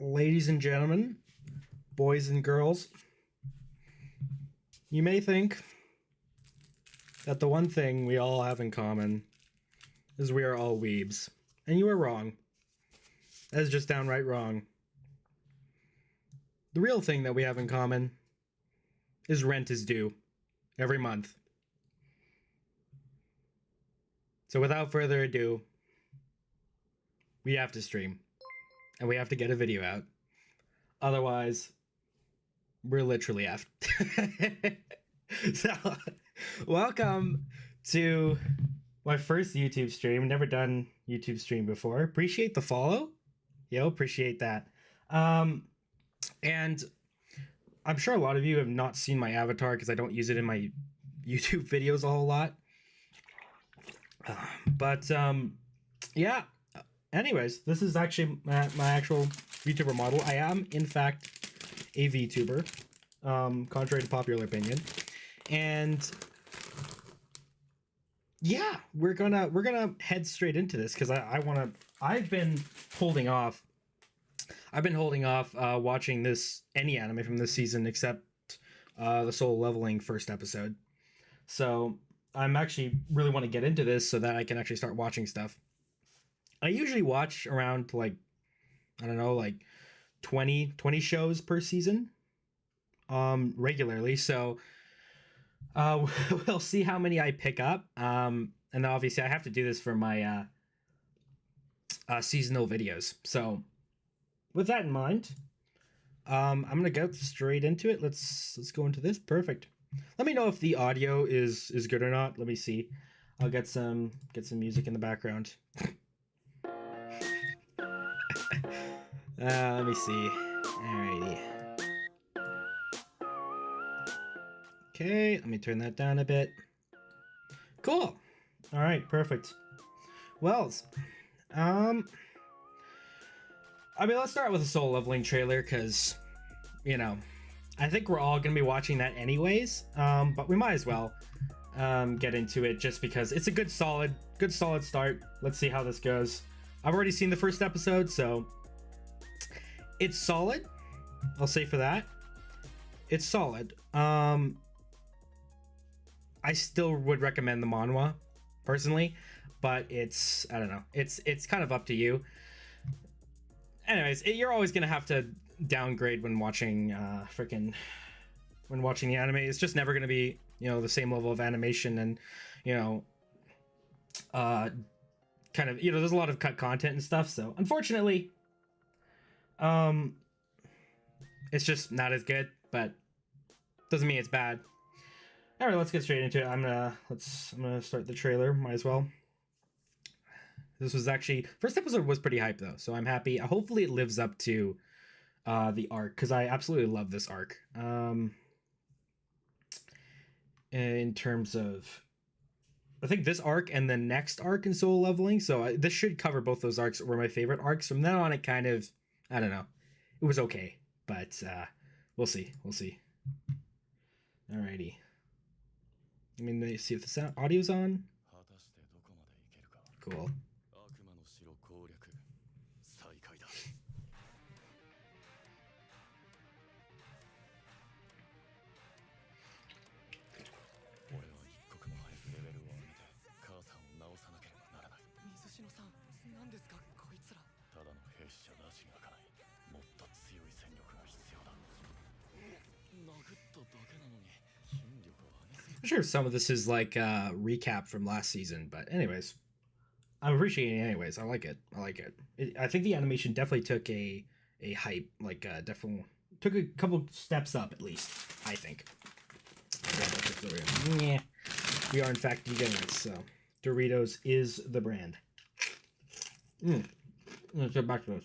Ladies and gentlemen, boys and girls, you may think that the one thing we all have in common is we are all weebs. And you are wrong. That is just downright wrong. The real thing that we have in common is rent is due every month. So without further ado, we have to stream. And we have to get a video out. Otherwise, we're literally effed. So, welcome to my first YouTube stream. Never done YouTube stream before. Appreciate the follow. Yo, appreciate that. And I'm sure a lot of you have not seen my avatar because I don't use it in my YouTube videos a whole lot. Yeah. Anyways, this is actually my actual VTuber model. I am, in fact, a VTuber, contrary to popular opinion. And yeah, we're gonna head straight into this because I've been holding off watching any anime from this season except the Soul Leveling first episode. So I'm actually really want to get into this so that I can actually start watching stuff. I usually watch around 20 shows per season regularly. So we'll see how many I pick up. And obviously I have to do this for my seasonal videos. So with that in mind, I'm going to go straight into it. Let's go into this. Perfect. Let me know if the audio is good or not. Let me see. I'll get some music in the background. Let me see. Alrighty. Okay, let me turn that down a bit. Cool. Alright, perfect. Well, let's start with a Soul Leveling trailer, because, I think we're all going to be watching that anyways, but we might as well get into it just because it's a good solid start. Let's see how this goes. I've already seen the first episode, so it's solid. I'll say for that. It's solid. I still would recommend the manhwa, personally, but I don't know. It's kind of up to you. Anyways, you're always gonna have to downgrade when watching when watching the anime. It's just never gonna be the same level of animation and kind of there's a lot of cut content and stuff. So unfortunately, it's just not as good, but doesn't mean it's bad. All right, let's get straight into it. I'm gonna start the trailer. Might as well. This was actually first episode was pretty hype though, so I'm happy. Hopefully, it lives up to the arc because I absolutely love this arc. In terms of, I think this arc and the next arc in Soul Leveling. So this should cover both those arcs. Were my favorite arcs. From then on, it kind of, I don't know, it was okay, but we'll see. Alrighty. I mean, let's see if the audio's on. Cool. I'm sure some of this is like a recap from last season, but anyways, I'm appreciating it anyways. I like it. I think the animation definitely took a hype, definitely took a couple steps up at least, I think. Yeah, we are in fact degenerates, so Doritos is the brand. Let's get back to this.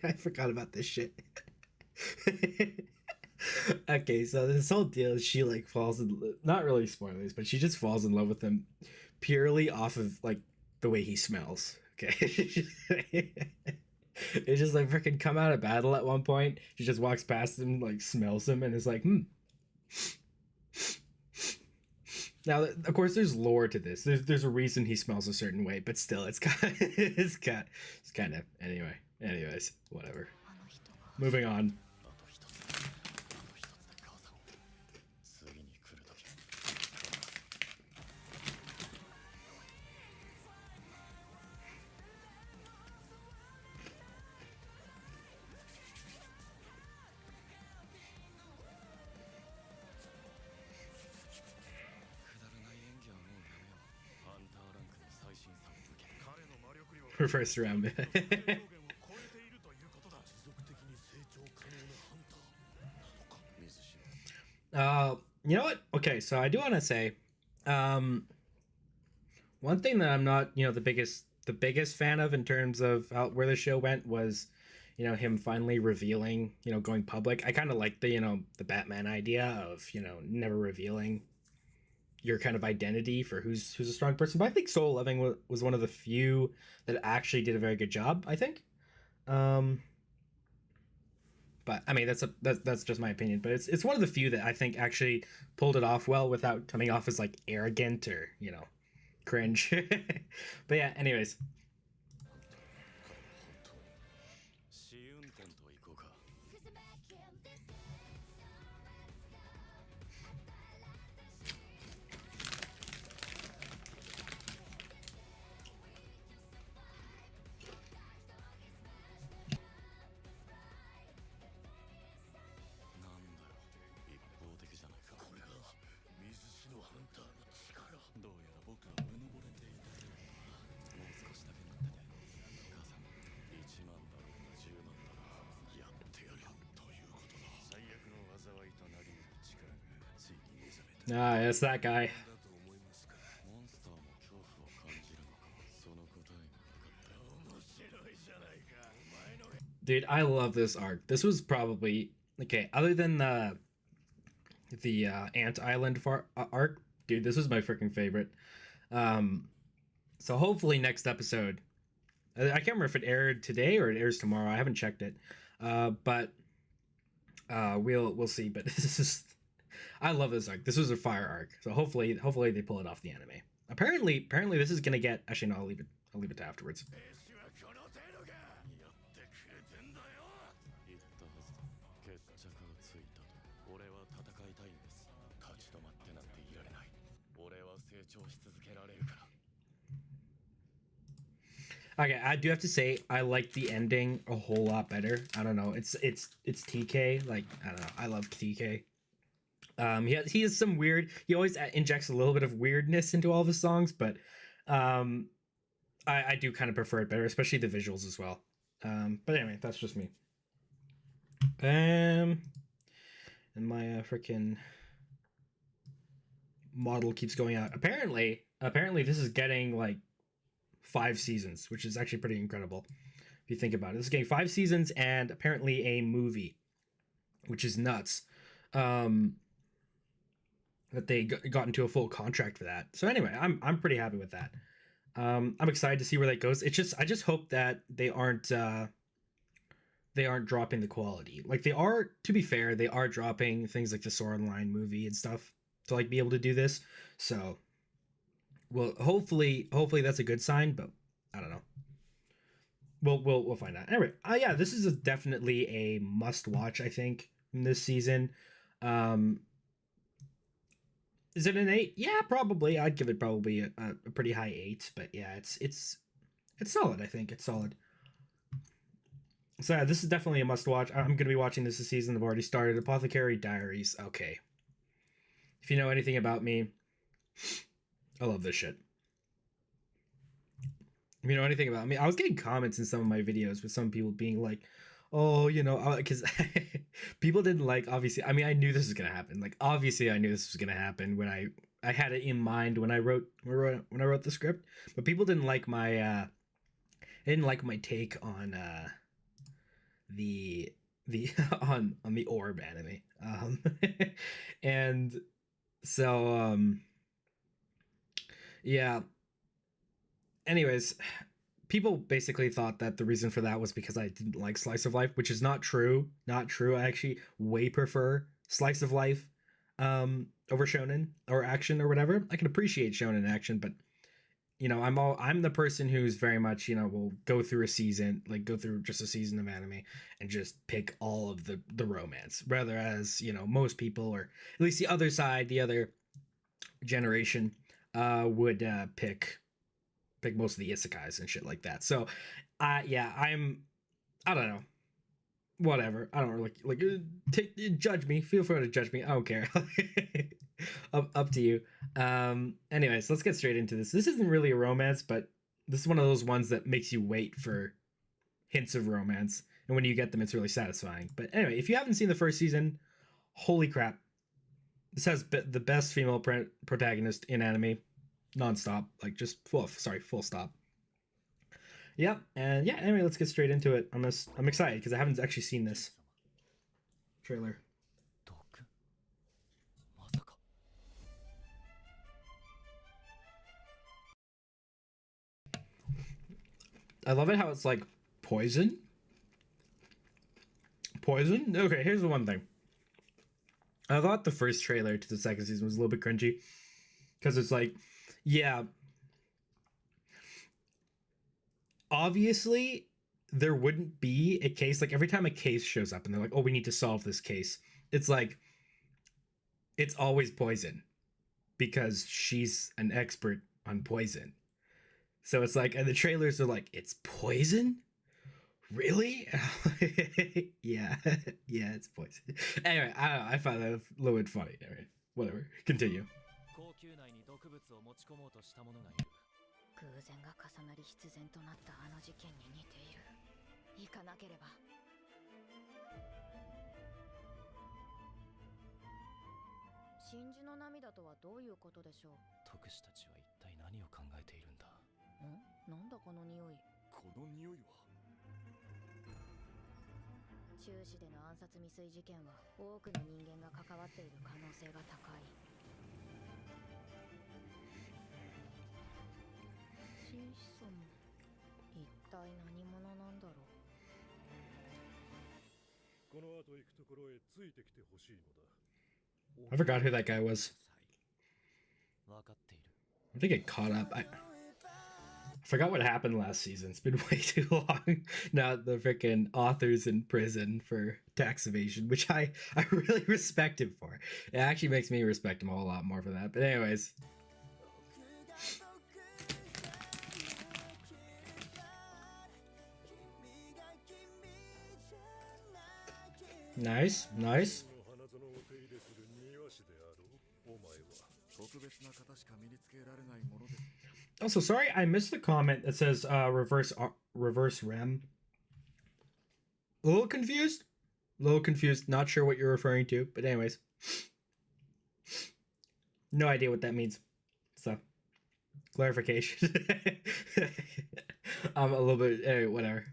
I forgot about this shit. Okay, so this whole deal is she falls in, not really spoilers, but she just falls in love with him purely off of the way he smells. Okay. It just like freaking come out of battle at one point. She just walks past him, like smells him, and is like, hmm. Now, of course, there's lore to this. There's a reason he smells a certain way, but still, it's kind of anyway. Anyways, whatever. Moving on. First round. You know what? Okay, so I do want to say, um, one thing that I'm not, the biggest fan of in terms of how, where the show went was, him finally revealing, going public. I kind of like the Batman idea of, never revealing your kind of identity for who's a strong person. But I think Soul Loving was one of the few that actually did a very good job. I think. Um, but I mean that's just my opinion. But it's one of the few that I think actually pulled it off well without coming off as like arrogant or cringe. But yeah, anyways. Ah, it's that guy. Dude, I love this arc. This was probably okay, other than the Ant Island arc, dude, this was my freaking favorite. Um, so hopefully next episode, I can't remember if it aired today or it airs tomorrow. I haven't checked it, but we'll see. But this is, I love this arc. This was a fire arc. So hopefully they pull it off the anime. Apparently this is gonna get. Actually, no, I'll leave it to afterwards. Okay, I do have to say I like the ending a whole lot better. I don't know. It's TK. Like I don't know. I love TK. He has some weird. He always injects a little bit of weirdness into all of his songs, but um, I do kind of prefer it better, especially the visuals as well. But anyway, that's just me. And my freaking model keeps going out. Apparently, this is getting like 5 seasons, which is actually pretty incredible if you think about it. This is getting 5 seasons and apparently a movie, which is nuts. That they got into a full contract for that. So anyway, I'm pretty happy with that. I'm excited to see where that goes. I just hope that they aren't dropping the quality. Like they are, to be fair, they are dropping things like the Sword Line movie and stuff to like be able to do this. So well, hopefully that's a good sign, but I don't know. We'll find out. Anyway, yeah, this is definitely a must watch. I think in this season. Is it an 8? Yeah, probably. I'd give it probably a pretty high 8. But yeah, it's solid. I think it's solid. So yeah, this is definitely a must watch. I'm gonna be watching this season. I've already started. Apothecary Diaries. Okay. If you know anything about me, I love this shit. If you know anything about me, I was getting comments in some of my videos with some people being like, "Oh, because people didn't like. Obviously, I mean, I knew this was gonna happen. Like, obviously, I knew this was gonna happen when I had it in mind when I wrote the script. But people didn't like my take on the on the Orb anime. And so yeah. Anyways, people basically thought that the reason for that was because I didn't like slice of life, which is not true. Not true. I actually way prefer slice of life over shonen or action or whatever. I can appreciate shonen action, but I'm the person who's very much, will go through a season, like go through just a season of anime and just pick all of the romance, rather as, most people, or at least the other side, the other generation would pick most of the isekais and shit like that. So yeah, I don't know, whatever. I don't really judge me. Feel free to judge me. I don't care. up to you. Anyways, let's get straight into this. This isn't really a romance, but this is one of those ones that makes you wait for hints of romance, and when you get them, it's really satisfying. But anyway, if you haven't seen the first season, holy crap, this has the best female protagonist in anime, nonstop. Like just full stop. Yep. And yeah, anyway, let's get straight into it. I'm excited because I haven't actually seen this trailer. I love it how it's like poison. Poison? Okay, here's the one thing. I thought the first trailer to the second season was a little bit cringy. Because it's like, yeah, obviously there wouldn't be a case, like every time a case shows up and they're like, oh, we need to solve this case, it's like it's always poison because she's an expert on poison. So it's like, and the trailers are like, it's poison, really? Yeah. Yeah, it's poison. Anyway, I don't know, I found that a little bit funny. Anyway, whatever, continue. 偶然が重なり必然となったあの事件に似ている。行かなければ。真珠の涙とはどういうことでしょう。特使たちは一体何を考えているんだ。なんだこの匂い。この匂いは。中市での暗殺未遂事件は多くの人間が関わっている可能性が高い。一体何者なんだろう。この後行くところへついてきてほしいのだ。I forgot who that guy was. わかっている。 I think it caught up. I forgot what happened last season. It's been way too long. Now the freaking author's in prison for tax evasion, which I really respect him for. It actually makes me respect him a whole lot more for that. But anyways. Nice, nice. Also, sorry, I missed the comment that says reverse rem. A little confused. Not sure what you're referring to, but anyways. No idea what that means. So, clarification. I'm a little bit, anyway, whatever.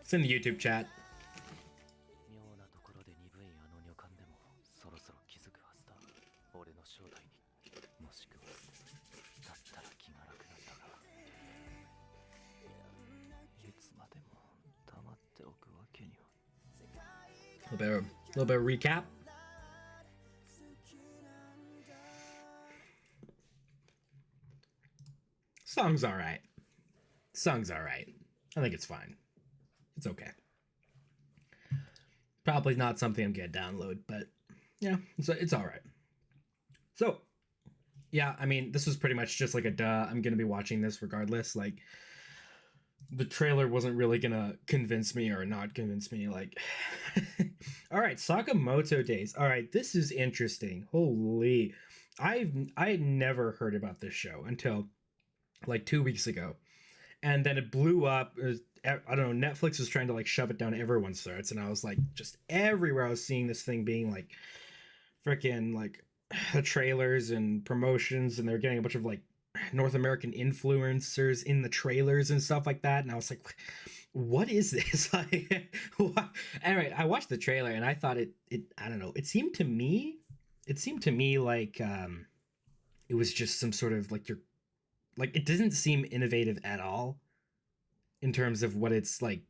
It's in the YouTube chat. A little bit of recap. Song's alright. I think it's fine. It's okay. Probably not something I'm gonna download, but yeah, it's alright. So, yeah, I mean, this was pretty much just like a duh. I'm gonna be watching this regardless. Like, the trailer wasn't really gonna convince me or not convince me. Like, all right, Sakamoto Days. All right, this is interesting. Holy, I had never heard about this show until like 2 weeks ago, and then it blew up. I don't know, Netflix was trying to like shove it down everyone's throats, and I was like, just everywhere I was seeing this thing being like freaking like trailers and promotions, and they're getting a bunch of like North American influencers in the trailers and stuff like that, and I was like, what is this? Like, what? Anyway, I watched the trailer and I thought it I don't know, it seemed to me like it was just some sort of like your like it doesn't seem innovative at all in terms of what it's like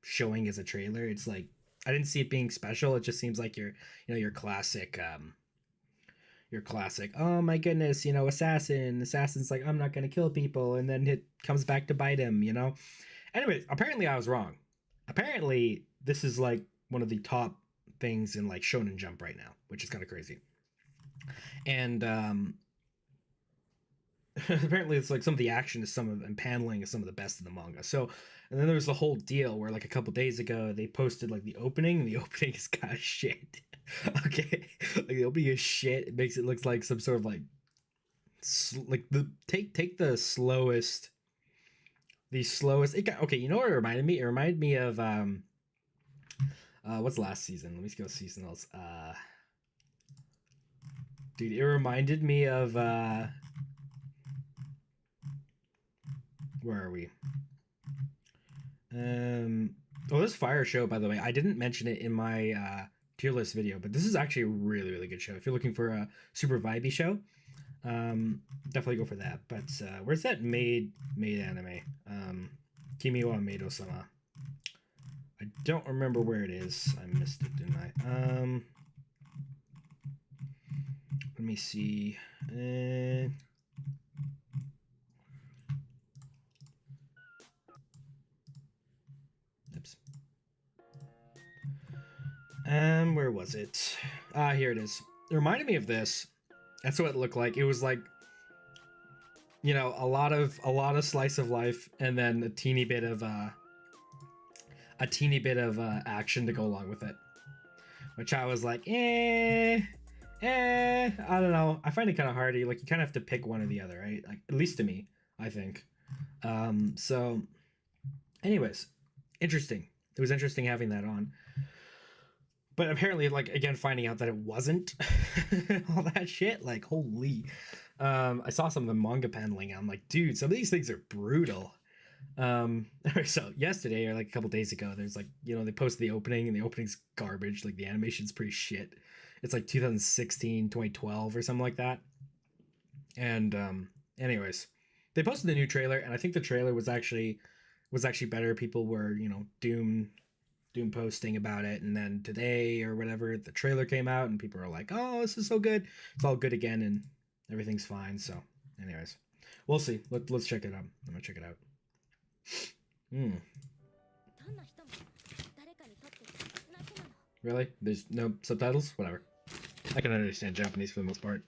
showing as a trailer. It's like I didn't see it being special. It just seems like your classic your classic, oh my goodness, assassin's like, I'm not gonna kill people, and then it comes back to bite him, anyways. Apparently I was wrong. Apparently this is like one of the top things in like Shonen Jump right now, which is kind of crazy. And apparently it's like some of the action is and paneling is some of the best in the manga. So, and then there was the whole deal where like a couple days ago they posted like the opening, and the opening is kind of shit. Okay, like the opening is shit. It makes it look like some sort of like take the slowest. Okay, you know what it reminded me? It reminded me of what's last season? Let me go seasonals. Dude, it reminded me of where are we? This Fire Show, by the way, I didn't mention it in my tier list video, but this is actually a really, really good show. If you're looking for a super vibey show, definitely go for that. But where's that made anime? Kimi wa Meido-sama. I don't remember where it is. I missed it, didn't I? Let me see. Oops. Where was it? Here it is. It reminded me of this. That's what it looked like. It was like, a lot of slice of life, and then a teeny bit of action to go along with it. Which I was like, I don't know. I find it kind of hardy. Like you kind of have to pick one or the other, right? Like at least to me, I think. So, anyways, interesting. It was interesting having that on. But apparently, like, again, finding out that it wasn't all that shit, like, holy. I saw some of the manga paneling. I'm like, dude, some of these things are brutal. So yesterday, or like a couple days ago, there's like, they posted the opening, and the opening's garbage. Like, the animation's pretty shit. It's like 2016, 2012 or something like that. And anyways, they posted the new trailer, and I think the trailer was actually better. People were, Doom posting about it, and then today or whatever the trailer came out, and people are like, oh, this is so good. It's all good again, and everything's fine. So anyways, we'll see. Let's check it out. I'm gonna check it out. Really? There's no subtitles? Whatever. I can understand Japanese for the most part.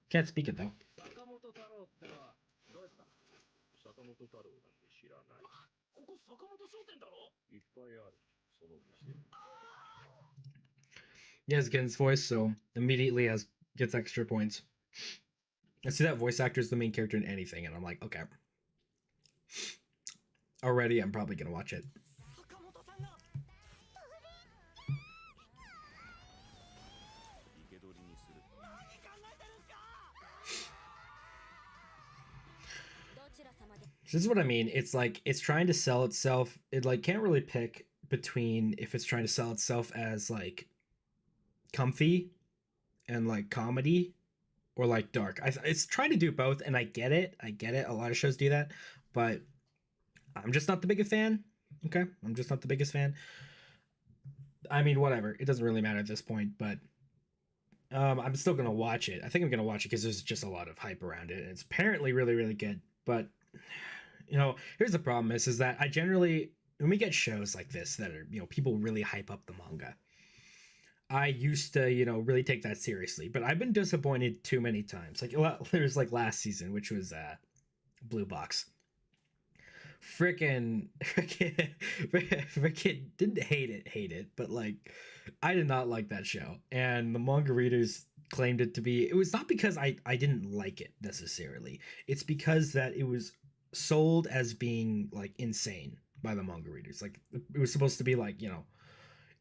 Can't speak it though. He has Gen's voice, so immediately gets extra points. I see that voice actor is the main character in anything, and I'm like, okay. Already, I'm probably gonna watch it. This is what I mean. It's like it's trying to sell itself. It like can't really pick between if it's trying to sell itself as like comfy and like comedy or like dark. It's trying to do both, and I get it. A lot of shows do that, but I'm just not the biggest fan. Okay, I'm just not the biggest fan. I mean, whatever. It doesn't really matter at this point, but I'm still gonna watch it. I think I'm gonna watch it because there's just a lot of hype around it, and it's apparently really, really good. But here's the problem: is that I generally, when we get shows like this that are people really hype up the manga, I used to really take that seriously. But I've been disappointed too many times. Like there's like last season, which was Blue Box. Freaking didn't hate it, but like I did not like that show, and the manga readers claimed it to be. It was not because I didn't like it necessarily. It's because that it was sold as being like insane by the manga readers. Like it was supposed to be like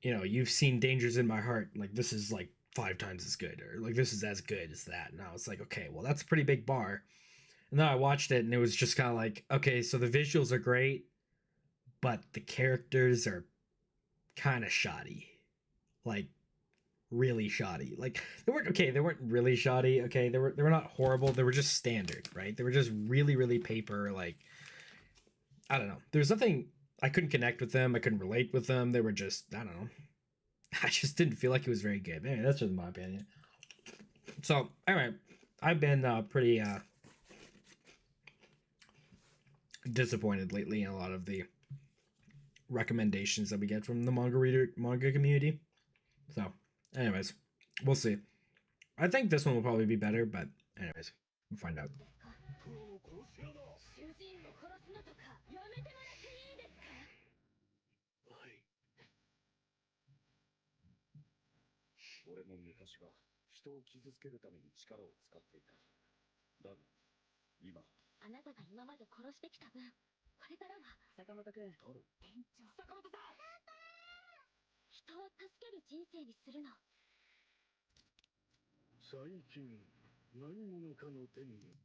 you've seen Dangers in My Heart, like this is like 5 times as good, or like this is as good as that. And I was like, okay, well that's a pretty big bar. And then I watched it, and it was just kind of like, okay, so the visuals are great, but the characters are kind of shoddy, like really shoddy. Like they weren't okay. They weren't really shoddy. Okay, they were not horrible. They were just standard, right? They were just really really paper. Like I don't know. There's nothing I couldn't connect with them. I couldn't relate with them. They were just I don't know. I just didn't feel like it was very good. Anyway, that's just my opinion. So anyway, I've been pretty disappointed lately in a lot of the recommendations that we get from the manga community. So anyways, we'll see. I think this one will probably be better, but anyways, we'll find out. 主人を殺すのとかやめてもらっていいですか？はい。俺も昔は人を傷つけるために力を使っていた。だが、今。あなたが今まで殺してきた分、これからは坂本君。店長。坂本さん。人を助ける人生にするの。最近何者かの手に。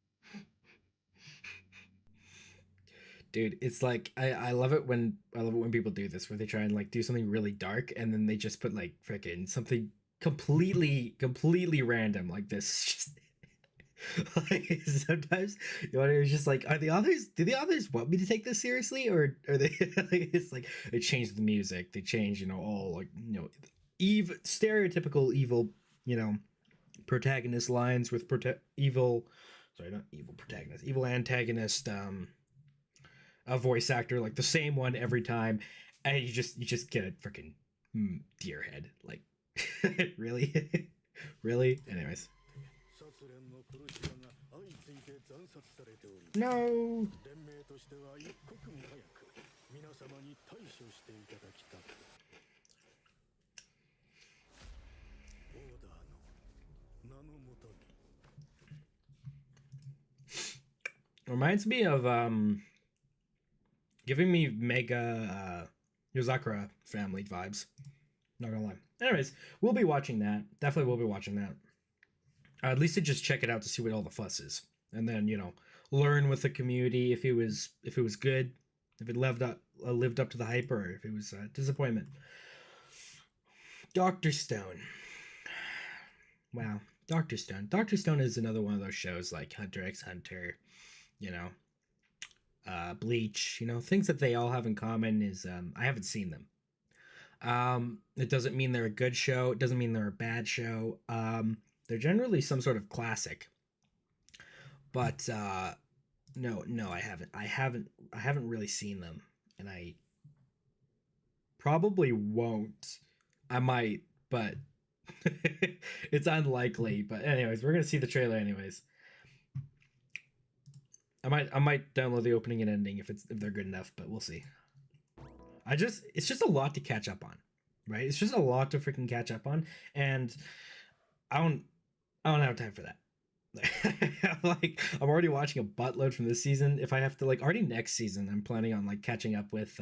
Dude, it's like I love it when people do this where they try and like do something really dark and then they just put like freaking something completely random like this. Just like sometimes you know it's just like do the authors want me to take this seriously or are they like it's like they change the music, they change, you know, all like, you know, stereotypical evil, you know, protagonist lines with evil antagonist a voice actor, like the same one every time, and you just get a freaking deer head. Like really? Really? Anyways. No. Reminds me of giving me mega Yozakura family vibes. Not gonna lie. Anyways, we'll be watching that. Definitely will be watching that. At least to just check it out to see what all the fuss is, and then, you know, learn with the community if it was good, if it lived up to the hype, or if it was a disappointment. Dr. Stone. Wow, Dr. Stone. Dr. Stone is another one of those shows like Hunter x Hunter, you know, Bleach, you know, things that they all have in common is I haven't seen them. It doesn't mean they're a good show. It doesn't mean they're a bad show. They're generally some sort of classic. But no, I haven't really seen them, and I probably won't. I might, but it's unlikely. But anyways, we're gonna see the trailer anyways. I might download the opening and ending if they're good enough, but we'll see. It's just a lot to catch up on, right? It's just a lot to freaking catch up on, and I don't have time for that. Like I'm already watching a buttload from this season. If I have to, like, already next season, I'm planning on like catching up with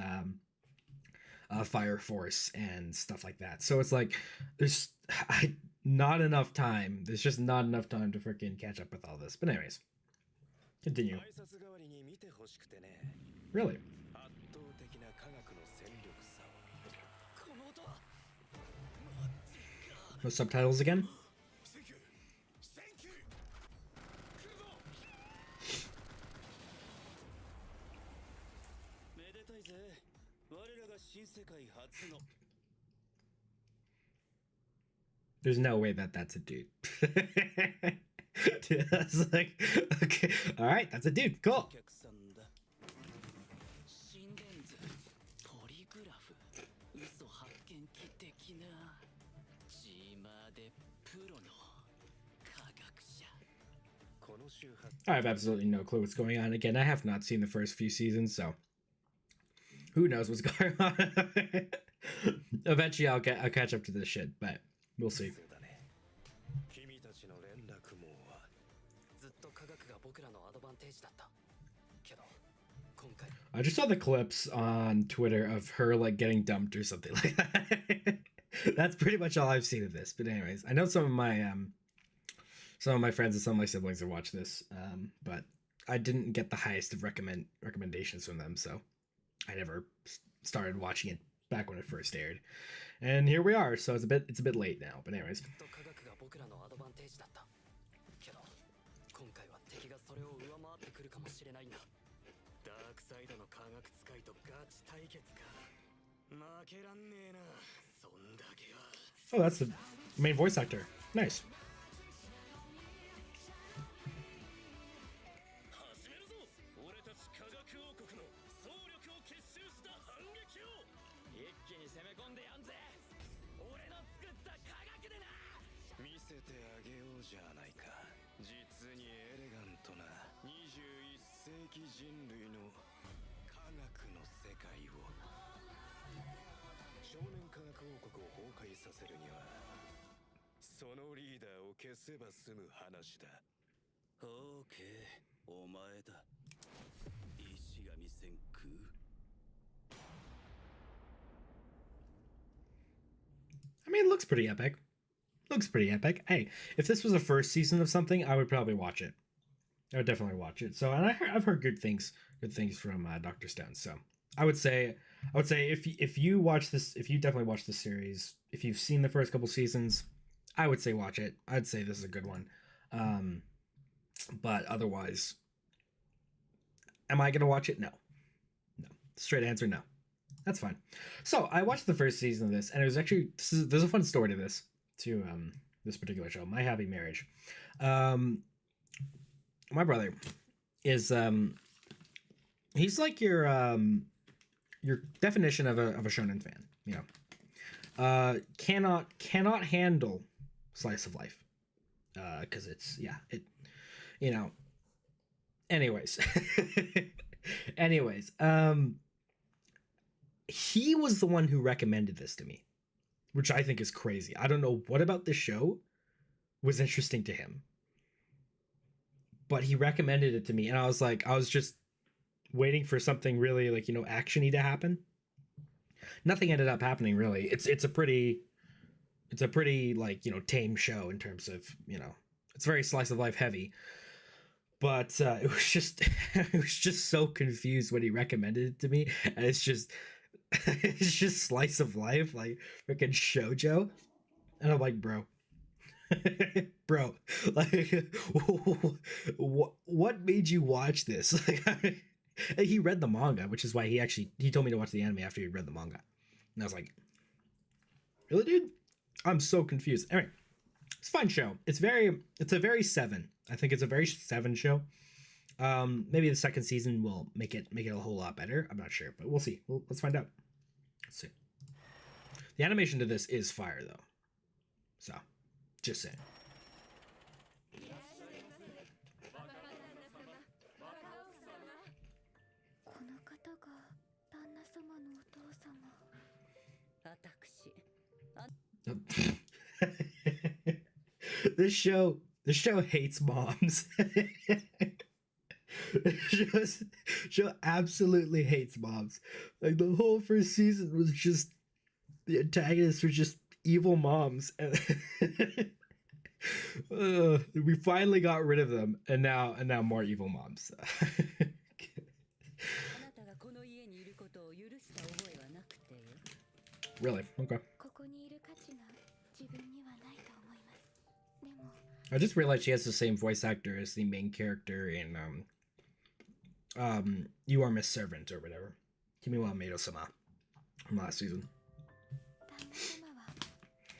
Fire Force and stuff like that. So it's like there's not enough time. There's just not enough time to freaking catch up with all this. But anyways, continue. Really? No subtitles again? There's no way that's a dude. Dude, I was like, okay, all right, that's a dude. Cool. I have absolutely no clue what's going on. Again, I have not seen the first few seasons, so who knows what's going on. Eventually I'll catch up to this shit, but we'll see. I just saw the clips on Twitter of her like getting dumped or something like that. That's pretty much all I've seen of this. But anyways, I know some of my friends and some of my siblings have watched this, but I didn't get the highest of recommendations from them, so I never started watching it back when it first aired, and here we are. So it's a bit late now, but anyways. きっと科学が僕らのアドバンテージだったけど今回は敵がそれを上回ってくるかもしれないんだダークサイドの科学使いとガチ対決か負けらんねえなそんだけは Oh, that's the main voice actor. Nice. 始めるぞ俺たち科学王国の総力を結集した反撃を一気に攻め込んでやんぜ俺の作った科学でな見せてあげようじゃないか実にエレガントな21世紀人類の科学の世界を少年科学王国を崩壊させるにはそのリーダーを消せば済む話だオーケーお前だ石神千空 I mean, it looks pretty epic. Looks pretty epic. Hey, if this was a first season of something, I would probably watch it. I would definitely watch it. So, and I've heard good things from Dr. Stone. So, I would say if you watch this, if you definitely watch this series, if you've seen the first couple seasons, I would say watch it. I'd say this is a good one. But otherwise, am I gonna watch it? No. Straight answer, no. That's fine. So I watched the first season of this, and it was actually there's a fun story to this this particular show, My Happy Marriage. My brother is he's like your definition of a shonen fan, you know. Cannot handle slice of life. Because it's you know. Anyways. He was the one who recommended this to me, which I think is crazy. I don't know what about this show was interesting to him, but he recommended it to me, and I was just waiting for something really like, you know, actiony to happen. Nothing ended up happening really. It's a pretty like, you know, tame show in terms of, you know, it's very slice of life heavy. But it was just so confused when he recommended it to me, and it's just slice of life, like freaking shoujo, and I'm like, bro, like, what made you watch this? Like, he read the manga, which is why he told me to watch the anime after he read the manga, and I was like, really, dude? I'm so confused. Anyway, it's a fun show. It's a very Seven. I think it's a very Seven show. Maybe the second season will make it a whole lot better. I'm not sure, but we'll see. Let's find out. Let's see. The animation to this is fire though. So, just saying. この方が旦那様のお父様。私。This show hates moms. The show absolutely hates moms. Like the whole first season was just the antagonists were just evil moms, and we finally got rid of them, and now more evil moms. Really? Okay. ここにいる価値が自分にはないと思います。でも I just realized she has the same voice actor as the main character in You Are Miss Servant or whatever. Kimiwa Maid-sama from last season. 旦那様は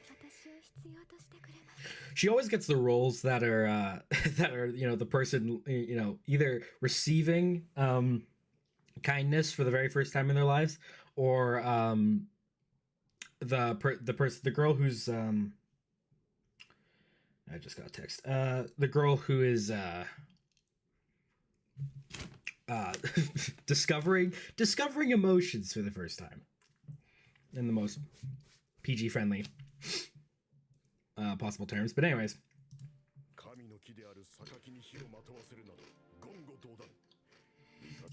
私を必要としてくれます。 She always gets the roles that are you know, the person, you know, either receiving kindness for the very first time in their lives, or the girl who's I just got a text. The girl who is discovering emotions for the first time in the most PG friendly possible terms. But anyways.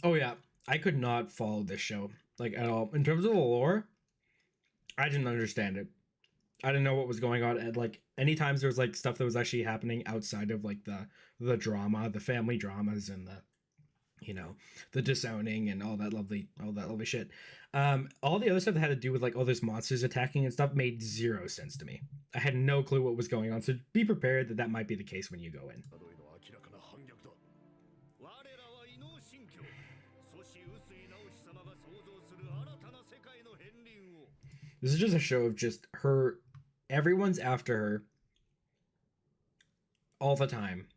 Oh yeah, I could not follow this show like at all in terms of the lore. I didn't understand it. I didn't know what was going on. And like any times there was like stuff that was actually happening outside of like the drama, the family dramas, and you know, the disowning and all that lovely shit. All the other stuff that had to do with like all those monsters attacking and stuff made zero sense to me. I had no clue what was going on, so be prepared that that might be the case when you go in. などへの明らかな反逆だ。我らは異能神教、祖師臼井直志様が創造する新たな世界の片鱗を。This is just a show of just her. Everyone's after her all the time,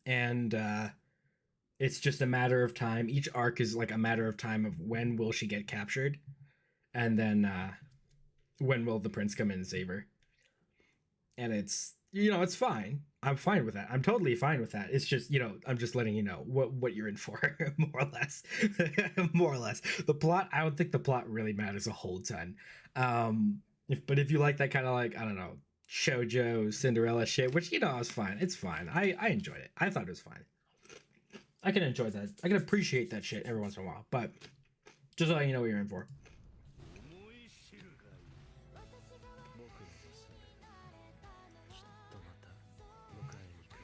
and it's just a matter of time. Each arc is like a matter of time of when will she get captured, and then when will the prince come in and save her. And it's, you know, it's fine. I'm fine with that. I'm totally fine with that. It's just, you know, I'm just letting you know what you're in for, more or less. More or less. The plot, I don't think the plot really matters a whole ton. But if you like that kind of like, I don't know, shoujo Cinderella shit, which, you know, is fine. It's fine. I enjoyed it. I thought it was fine. I can enjoy that. I can appreciate that shit every once in a while. But just so you know what you're in for. 思い知るがいい。僕の娘、きっとまた迎えに来る。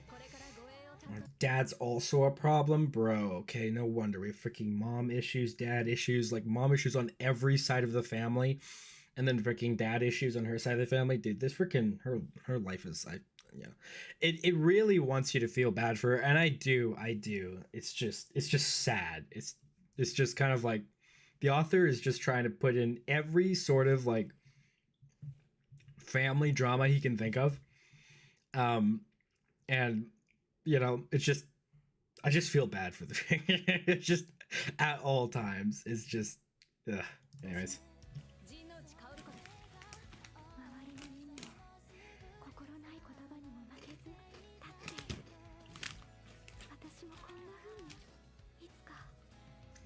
これから護衛を担当 Dad's also a problem, bro. Okay, no wonder we have freaking mom issues, dad issues, like mom issues on every side of the family, and then freaking dad issues on her side of the family. Dude, this freaking her life is like, you know, it really wants you to feel bad for her, and I do. It's just sad. It's just kind of like the author is just trying to put in every sort of like family drama he can think of, and you know, it's just, I just feel bad for the thing. It's just at all times. It's just, ugh. Anyways. 陣内薫子です周りのみんな心ない言葉にも負けず立っている私もこんな風にいつか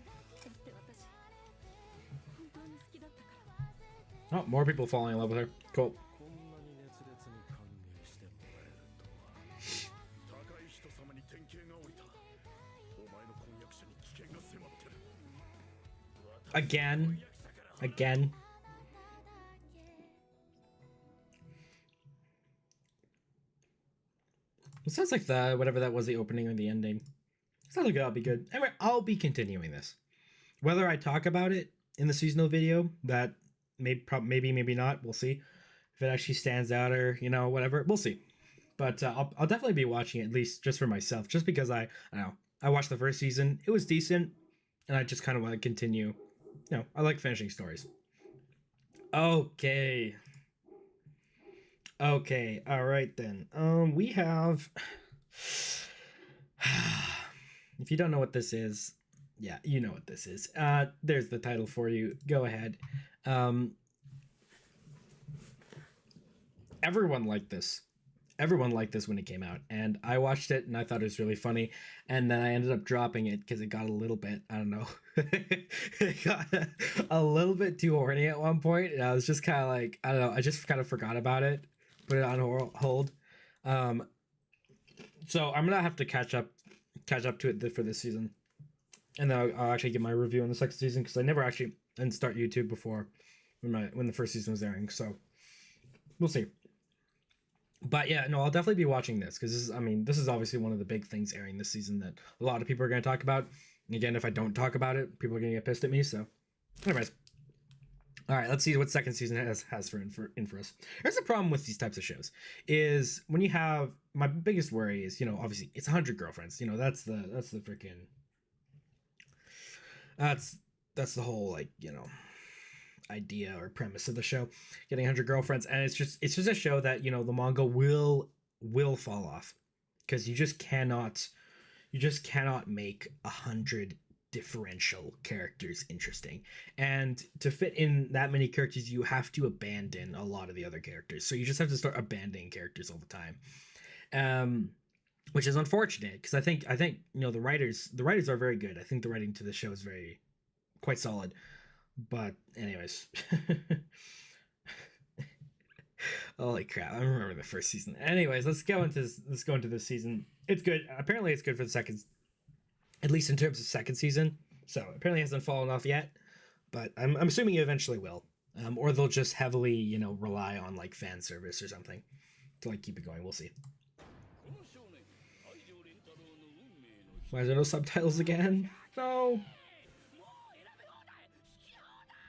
だって私本当に好きだったから Oh, more people falling in love with her. Cool. こんなに熱烈に歓迎してもらえるとは。高い人様に典型が降りた。お前の婚約者に危険が迫ってる。 Again. Again. It sounds like the, whatever that was, the opening or the ending. Sounds like that'll be good. Anyway, I'll be continuing this. Whether I talk about it in the seasonal video, that maybe not, we'll see. If it actually stands out or, you know, whatever, we'll see. But I'll definitely be watching it, at least just for myself, just because I don't know, I watched the first season, it was decent, and I just kind of want to continue. You know, I like finishing stories. Okay, all right then. We have if you don't know what this is, yeah, you know what this is. There's the title for you. Go ahead. Everyone liked this. Everyone liked this when it came out, and I watched it and I thought it was really funny, and then I ended up dropping it because it got a little bit, I don't know, it got a little bit too horny at one point, and I was just kind of like, I don't know, I just kind of forgot about it, put it on hold. So I'm gonna have to catch up to it for this season, and then I'll actually give my review on the second season, because I never actually didn't start YouTube before when the first season was airing, so we'll see. But yeah, no, I'll definitely be watching this, because this is obviously one of the big things airing this season that a lot of people are going to talk about. And again, if I don't talk about it, people are going to get pissed at me. So, anyways, all right, let's see what second season has for us. Here's the problem with these types of shows: is when you have, my biggest worry is, you know, obviously it's 100 girlfriends. You know, that's the freaking that's the whole, like, you know, idea or premise of the show, getting 100 girlfriends, and it's just a show that, you know, the manga will fall off, because you just cannot make 100 differential characters interesting, and to fit in that many characters you have to abandon a lot of the other characters, so you just have to start abandoning characters all the time, which is unfortunate, because I think you know, the writers are very good. I think the writing to the show is quite solid. But anyways, holy crap, I remember the first season. Anyways, let's go into this season. It's good. Apparently it's good for the second, at least in terms of second season. So apparently it hasn't fallen off yet, but I'm assuming it eventually will. Or they'll just heavily, you know, rely on like fan service or something to like keep it going. We'll see. この少年愛情連太郎の運命の Why is there no subtitles again? No. もう選び放題好き放題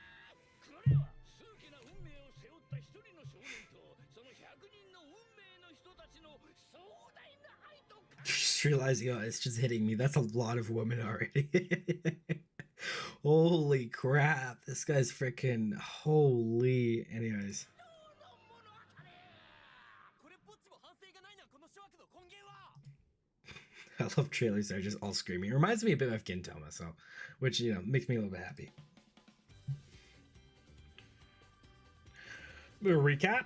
これは数奇な運命を背負った一人の少年とその100人の運命の人たちの壮大な愛と感 Just realizing, oh, it's just hitting me. That's a lot of women already. Holy crap. This guy's freaking holy. Anyways. の物語これっぽっちも反省がないなこの諸悪の根源は I love trailers that are just all screaming. It reminds me a bit of Gintama, so, which, you know, makes me a little bit happy. Recap?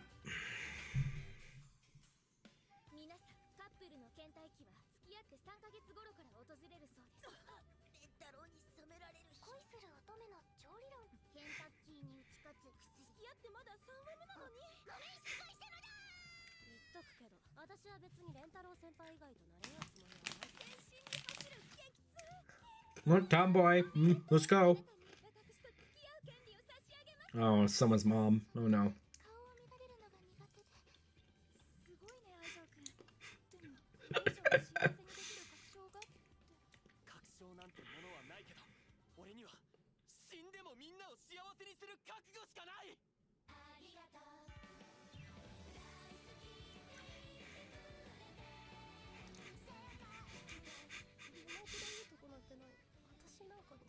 皆さんカップルの倦怠期は付き合って3ヶ月頃から訪れるそうです。レンタロウに染められるし恋する乙女の調理論ケンタッキーに打ち勝つ付き合ってまだ3話目なのにごめん失敗したのだ言っとくけど私は別にレンタロウ先輩以外となれようつもりはない全身に走る激痛 Look, tomboy. Let's go. 私と付き合う権利を差し上げます Oh, someone's mom. Oh no. 顔を見られるのが苦手ですごいね愛沢君でも愛沢を幸せにできる確証が確証なんてものはないけど俺には死んでもみんなを幸せにする覚悟しかないありがとう夢くらいいいとこなんてない私なんかに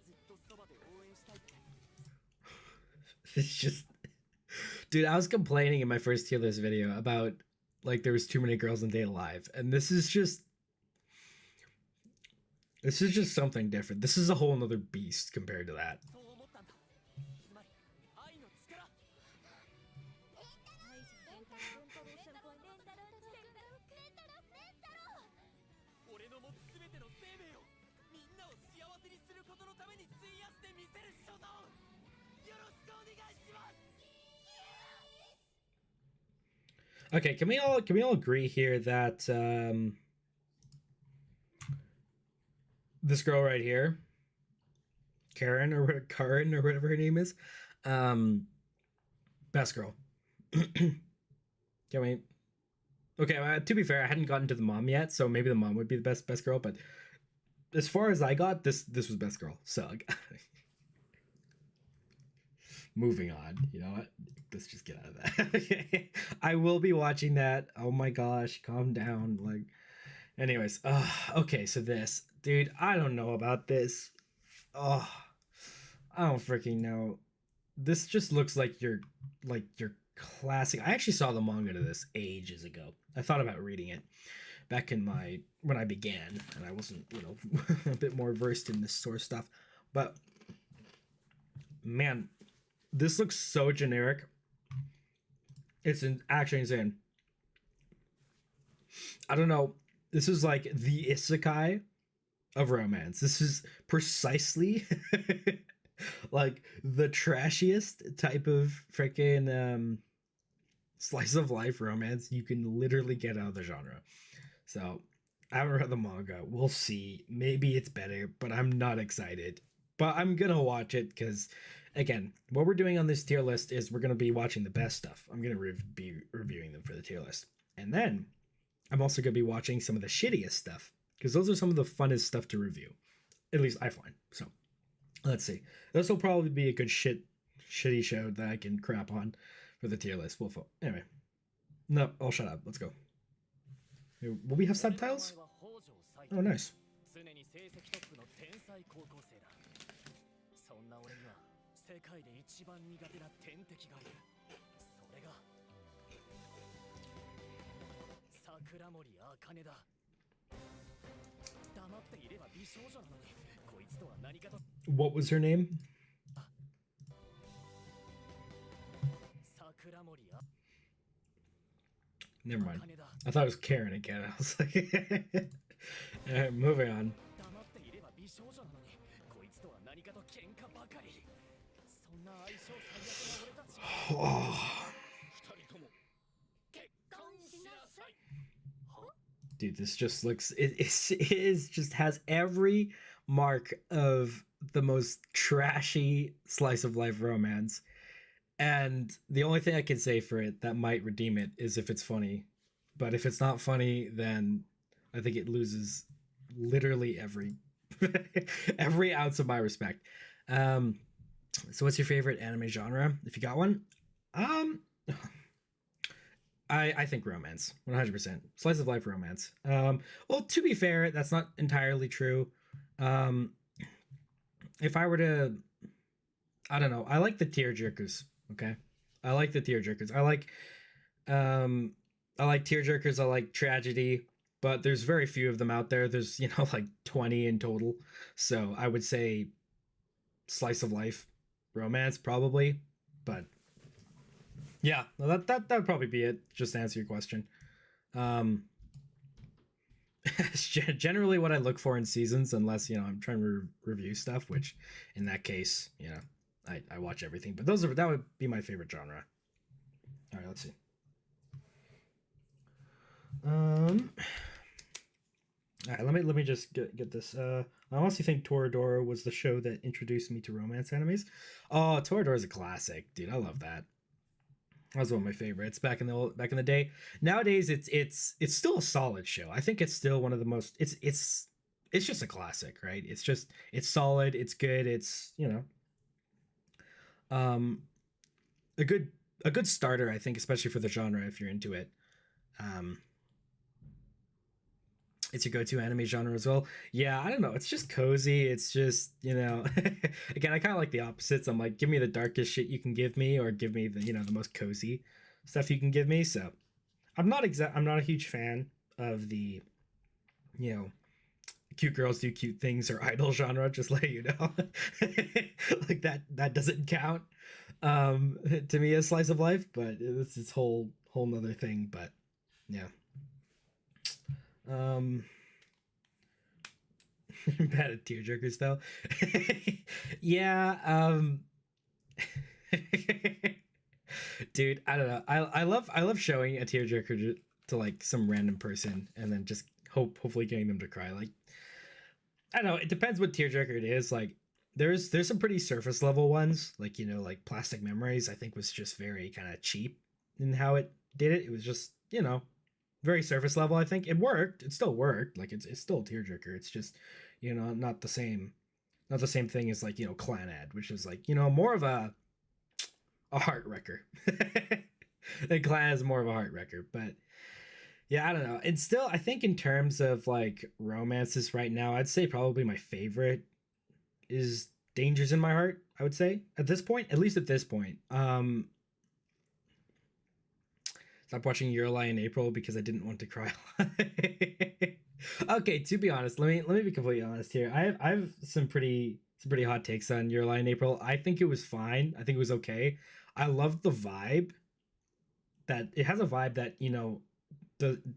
ずっとそばで応援したいって It's just, dude, I was complaining in my first tier list video about like there was too many girls in Date Alive, and this is just something different. This is a whole nother beast compared to that. そう思ったんだつまり愛の力俺の持つ全ての生命をみんなを幸せにすることのために費やしてみせる所存よろしくお願いします Okay, can we all agree here that this girl right here, Karen or whatever her name is, best girl. Can we? Okay, to be fair, I hadn't gotten to the mom yet, so maybe the mom would be the best girl. But as far as I got, this was best girl. So moving on. You know what? Let's just get out of that. Okay. I will be watching that. Oh my gosh, calm down. Like, anyways, okay. So this, dude, I don't know about this. Oh, I don't freaking know. This just looks like your classic. I actually saw the manga to this ages ago. I thought about reading it back in when I began, and I wasn't, you know, a bit more versed in this sort of stuff. But man, this looks so generic. It's actually insane. I don't know. This is like the isekai of romance. This is precisely like the trashiest type of freaking slice of life romance you can literally get out of the genre. So I haven't read the manga. We'll see. Maybe it's better, but I'm not excited. But I'm gonna watch it because, again, what we're doing on this tier list is we're gonna be watching the best stuff. I'm gonna be reviewing them for the tier list, and then I'm also gonna be watching some of the shittiest stuff because those are some of the funnest stuff to review. At least I find. So let's see. This will probably be a good shitty show that I can crap on for the tier list. Anyway, no, I'll shut up. Let's go. Will we have subtitles? Oh, nice. 常に成績トップの天才高校生だそんな俺には世界で一番苦手な天敵がいるそれが桜森茜だ黙っていれば美少女なのにこいつとは何かと What was her name? 桜森 Never mind. 茜だ I thought it was Karen again. I was like, alright, moving on. 黙っていれば美少女なのにこいつとは何かと喧嘩ばかりそんな相性最悪な俺たち二人とも結婚しなさい Dude, this just looks it is just has every mark of the most trashy slice of life romance. And the only thing I can say for it that might redeem it is if it's funny. But if it's not funny, then I think it loses literally every every ounce of my respect. So what's your favorite anime genre if you got one? um I think romance, 100%. Slice of life romance. Well, to be fair, that's not entirely true. Um, if I were to, I don't know. I like the tearjerkers. Okay, I like the tearjerkers. I like tearjerkers. I like tragedy, but there's very few of them out there. There's like 20 in total. So I would say slice of life romance probably, but yeah, that would probably be it. Just to answer your question. Um, generally what I look for in seasons, unless I'm trying to review stuff, which in that case, I watch everything. But that would be my favorite genre. All right, let's see. All right, let me just get this. I honestly think Toradora was the show that introduced me to romance animes. Oh, Toradora is a classic, dude. I love that. That was one of my favorites back in the day. Nowadays, it's still a solid show. I think it's still one of the most. It's just a classic, right? It's solid. It's good. It's a good starter, I think, especially for the genre if you're into it. It's your go-to anime genre as well. Yeah, I don't know. It's just cozy. It's just, again, I kind of like the opposites. I'm like, give me the darkest shit you can give me, or give me the, the most cozy stuff you can give me. So I'm not a huge fan of the, cute girls do cute things or idol genre, just let you know. Like that doesn't count to me as slice of life, but it's this whole nother thing. But yeah. Bad at tearjerkers though. Yeah. Dude, I don't know. I love showing a tearjerker to like some random person and then just hopefully getting them to cry. Like, I don't know. It depends what tearjerker it is. Like, there's some pretty surface level ones. Like, like Plastic Memories. I think was just very kind of cheap in how it did it. It was just very surface level. I think it worked. It still worked. Like it's still a tearjerker. It's just not the same thing as like Clannad, which is like more of a heart wrecker. Like Clannad is more of a heart wrecker, but yeah, I don't know. And still, I think in terms of like romances right now, I'd say probably my favorite is Dangers in My Heart. I would say at this point, at least at this point. Stop watching Your Lie in April because I didn't want to cry. Okay, to be honest, let me be completely honest here. I have some pretty hot takes on Your Lie in April. I think it was fine. I think it was okay. I love the vibe. That it has a vibe that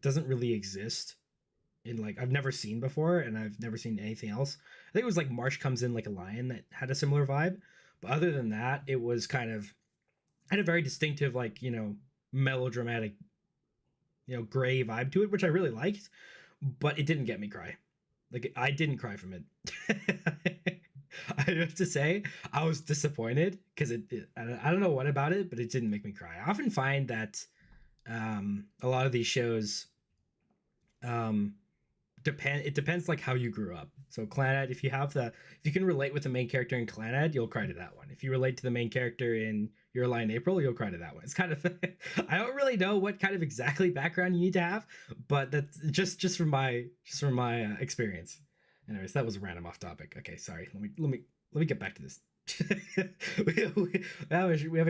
doesn't really exist in like I've never seen before, and I've never seen anything else. I think it was like Marsh Comes In Like a Lion that had a similar vibe, but other than that, it was kind of had a very distinctive like melodramatic gray vibe to it, which I really liked, but it didn't get me cry. Like I didn't cry from it. I have to say I was disappointed because I don't know what about it, but it didn't make me cry. I often find that a lot of these shows depends like how you grew up. So Clannad, if you can relate with the main character in Clannad, you'll cry to that one. If you relate to the main character in Your Lie in April, you'll cry to that one. It's kind of I don't really know what kind of exactly background you need to have, but that's just from my experience. Anyways, that was a random off topic. Okay, sorry. Let me get back to this. we have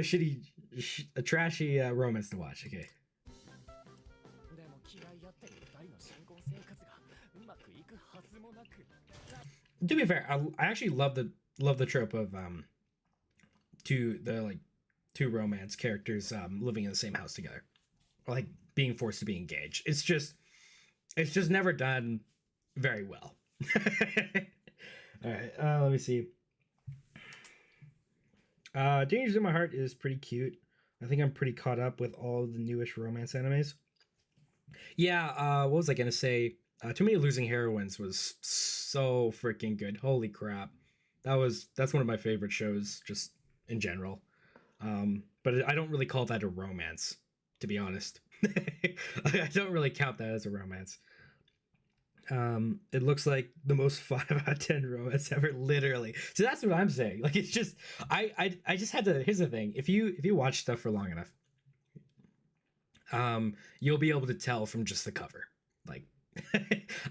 a trashy romance to watch. Okay. To be fair, I actually love the trope of two romance characters living in the same house together, or like being forced to be engaged. It's just never done very well. All right, let me see. Dangers in My Heart is pretty cute. I think I'm pretty caught up with all of the newish romance animes. Yeah, what was I gonna say? Too Many Losing Heroines was so freaking good. Holy crap. That's one of my favorite shows just in general. But I don't really call that a romance, to be honest. I don't really count that as a romance. It looks like the most 5 out of 10 romance ever, literally. So that's what I'm saying. Like, it's just I just had to. Here's the thing: if you watch stuff for long enough, you'll be able to tell from just the cover. Like,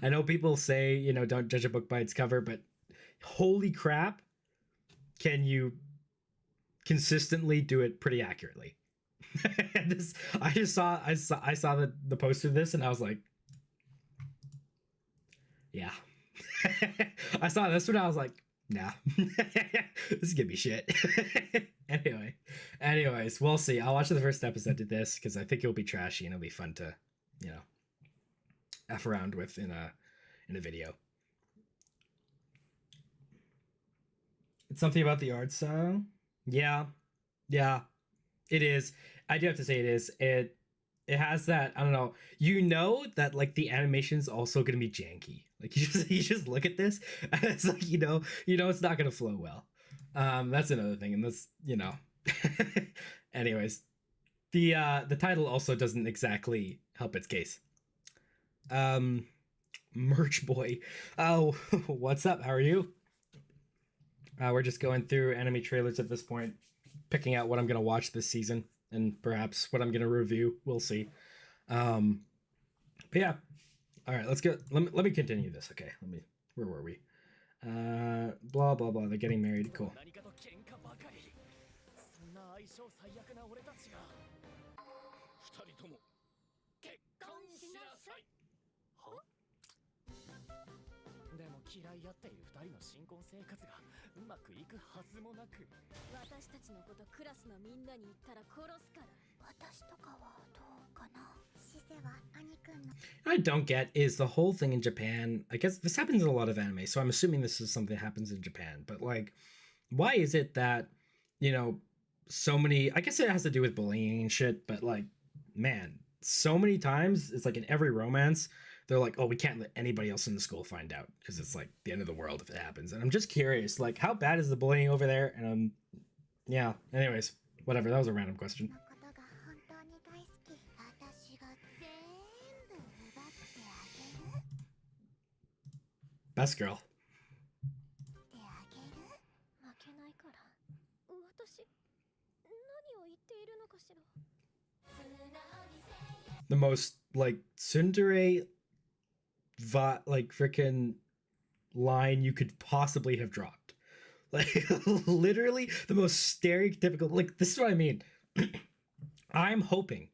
I know people say, you know, don't judge a book by its cover, but holy crap, can you consistently do it pretty accurately? I saw the poster of this and I was like, yeah. I saw this one, I was like, nah. This is gonna be shit. Anyways, we'll see. I'll watch the first episode of this because I think it'll be trashy and it'll be fun to, you know, F around with in a video. It's something about the art style. Yeah, it is. I do have to say it is. It has that, I don't know, you know that like the animation's also gonna be janky. Like you just look at this and it's like, you know it's not gonna flow well. That's another thing, and that's, you know. Anyways, the title also doesn't exactly help its case. Merch boy. Oh, what's up? How are you? We're just going through anime trailers at this point, picking out what I'm gonna watch this season and perhaps what I'm gonna review. We'll see. But yeah. All right, let's go. Let me continue this. Okay, where were we? Blah blah blah. They're getting married. Cool. 何かと喧嘩ばかり。そんな相性最悪な俺たちが二人とも結婚しなさい。は？でも嫌い合っている二人の新婚生活がうまくいくはずもなく。私たちのことクラスのみんなに言ったら殺すから。私とかはどうかな。シセは兄くんの。What I don't get is the whole thing in Japan. I guess this happens in a lot of anime, so I'm assuming this is something that happens in Japan. But like, why is it that, you know, so many? I guess it has to do with bullying and shit. But like, man, so many times it's like in every romance, they're like, oh, we can't let anybody else in the school find out because it's like the end of the world if it happens. And I'm just curious, like, how bad is the bullying over there? And yeah. Anyways, whatever. That was a random question. のことが本当に大好き。私が全部奪ってあげる。 Best girl. ってあげる。負けないから。私、何を言っているのかしら。 The most like tsundere like freaking line you could possibly have dropped. Like literally the most stereotypical, like this is what I mean. I'm hoping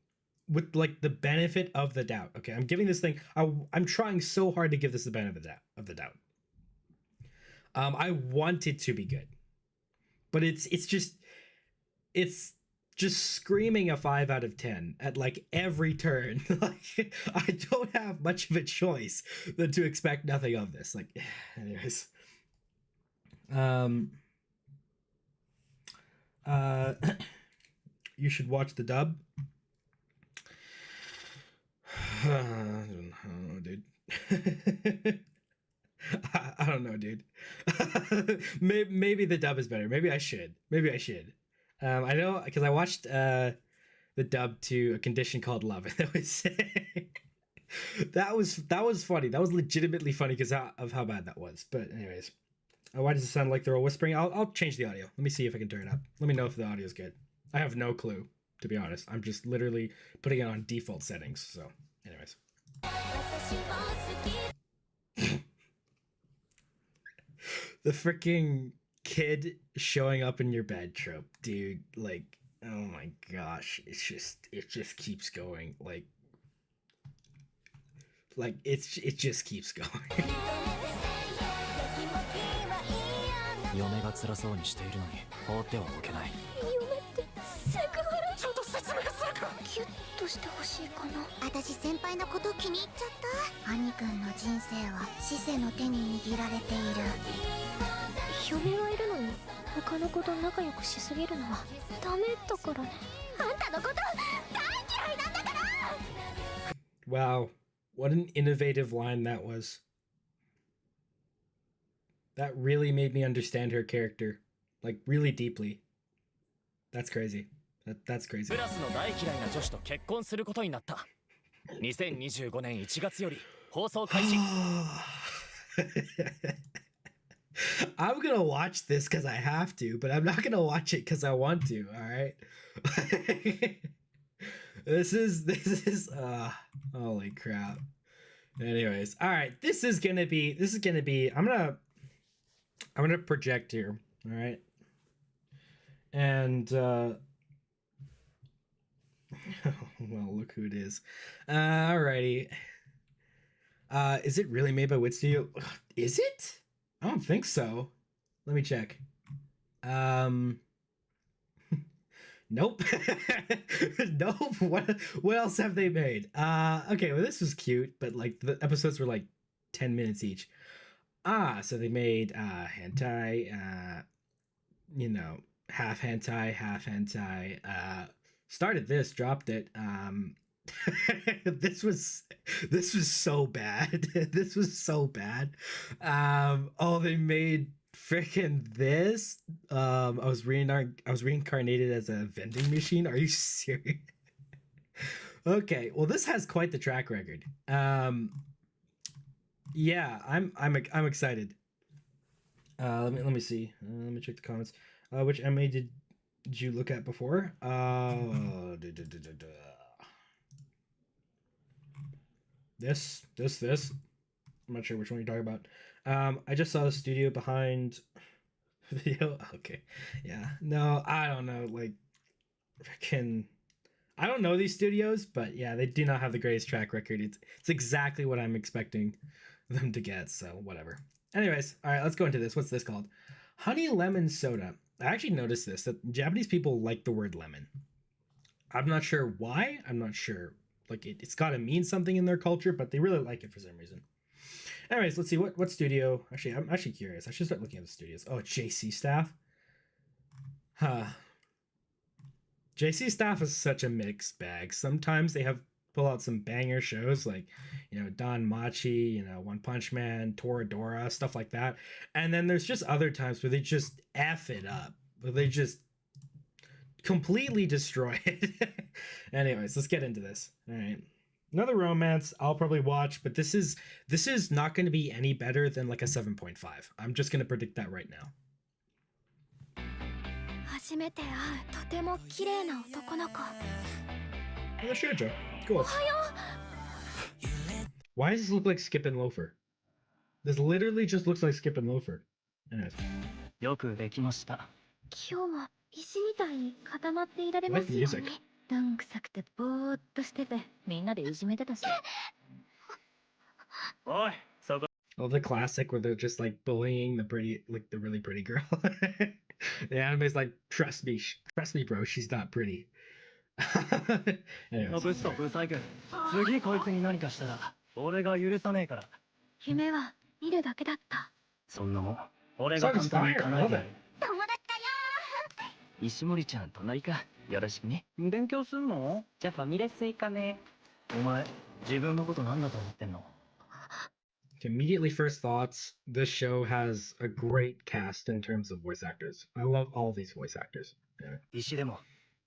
with like the benefit of the doubt. Okay, I'm giving this thing, I'm trying so hard to give this the benefit of the doubt. I want it to be good. But it's just screaming a 5 out of 10 at like every turn. Like I don't have much of a choice than to expect nothing of this. Like, anyways, you should watch the dub. I don't know, dude. I don't know, dude. Maybe the dub is better. Maybe I should. I know because I watched the dub to A Condition Called Love, and that was funny. That was legitimately funny because of how bad that was. But anyways, why does it sound like they're all whispering? I'll change the audio. Let me see if I can turn it up. Let me know if the audio is good. I have no clue, to be honest. I'm just literally putting it on default settings. So, anyways. The freaking kid showing up in your bed trope, dude. Like, oh my gosh, it just keeps going. Like it just keeps going. 嫁が辛そうにしているのに放ってはおけない。夢ってセクハラ。ちゃんと説明するか。キュッとしてほしいかな。私先輩のこと気に入っちゃった。兄くんの人生はシセの手に握られている。嫁がいるのに他の子と仲良くしすぎるのはダメだからね。あんたのこと大嫌いなんだから。 Wow, what an innovative line that was. That really made me understand her character, like really deeply. That's crazy. That's crazy. クラスの大嫌いな女子と結婚することになった。2025年1月より放送開始 I'm gonna watch this because I have to, but I'm not gonna watch it because I want to. All right. this is holy crap. Anyways, all right. This is gonna be. I'm gonna project here. All right. And well, look who it is. Alrighty. Is it really made by Wit Studio? Is it? I don't think so. Let me check. Nope. Nope. What else have they made? Okay, well, this was cute, but like the episodes were like 10 minutes each. So they made hentai, you know, half hentai, started this, dropped it. This was so bad. This was so bad. Oh, they made freaking this. I was reincarnated as a vending machine. Are you serious? Okay, well, this has quite the track record. Yeah, I'm excited. Let me see. Let me check the comments. Which MA did you look at before? This. I'm not sure which one you're talking about. I just saw the studio behind video. Okay, yeah. No, I don't know. Like, freaking, I don't know these studios, but yeah, they do not have the greatest track record. It's exactly what I'm expecting them to get. So whatever. Anyways, all right, let's go into this. What's this called? Honey lemon soda. I actually noticed this, that Japanese people like the word lemon. I'm not sure why. I'm not sure. Like, it's got to mean something in their culture, but they really like it for some reason. Anyways, let's see what studio. Actually, I'm actually curious. I should start looking at the studios. Oh, JC Staff. JC Staff is such a mixed bag. Sometimes they pull out some banger shows like, you know, Don Machi, you know, One Punch Man, Toradora, stuff like that. And then there's just other times where they just F it up. Where they just completely destroy it. Anyways, let's get into this. All right. Another romance I'll probably watch, but this is not going to be any better than like a 7.5. I'm just going to predict that right now. 初めて会うとても綺麗な男の子。 Oh, Shoujo. Cool. Why does this look like Skip and Loafer? This literally just looks like Skip and Loafer. Anyways. よくできました 今日も石みたいに固まっていられますよ With ね music.。どんくさくてぼーっとしててみんなでいじめてたし。おいそこ Oh, the classic where they're just like bullying the really pretty girl. The anime's like, trust me, bro, she's not pretty. Anyways. ブスとブサイク次こいつに何かしたら俺が許さねえから夢は見るだけだった。そんなもん俺が簡単に叶えてやる友達だよ石森ちゃん隣かよろしくね勉強すんのじゃあファミレス行かねお前自分のことなんだと思ってんの Immediately first thoughts, this show has a great cast in terms of voice actors. I love all these voice actors. Yeah. 石でも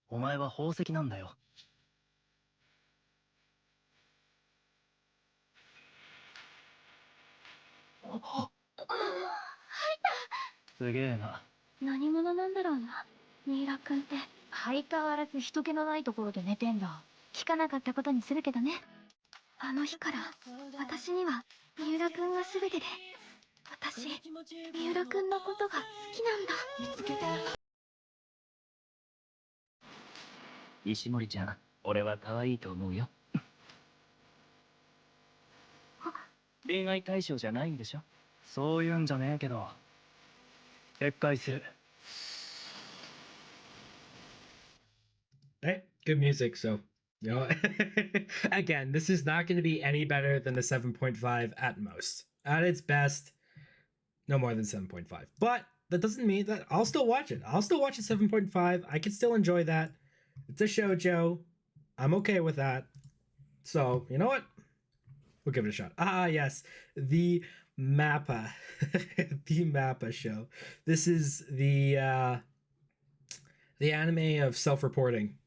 お前は宝石なんだよすげえな何者なんだろうな、三浦君って。相変わらず人気のないところで寝てんだ。聞かなかったことにするけどね。あの日から私には三浦君が全てで、私三浦君のことが好きなんだ。見つけた。石森ちゃん俺は可愛いと思うよ恋愛対象じゃないんでしょそういうんじゃねえけど撤回する Hey, good music, so you know. Again, this is not going to be any better than a 7.5 at most. At its best, no more than 7.5. But that doesn't mean that I'll still watch it. I'll still watch a 7.5. I can still enjoy that. It's a shoujo. I'm okay with that. So, you know what? We'll give it a shot. Ah, yes. The Mappa. The Mappa show. This is the anime of self-reporting.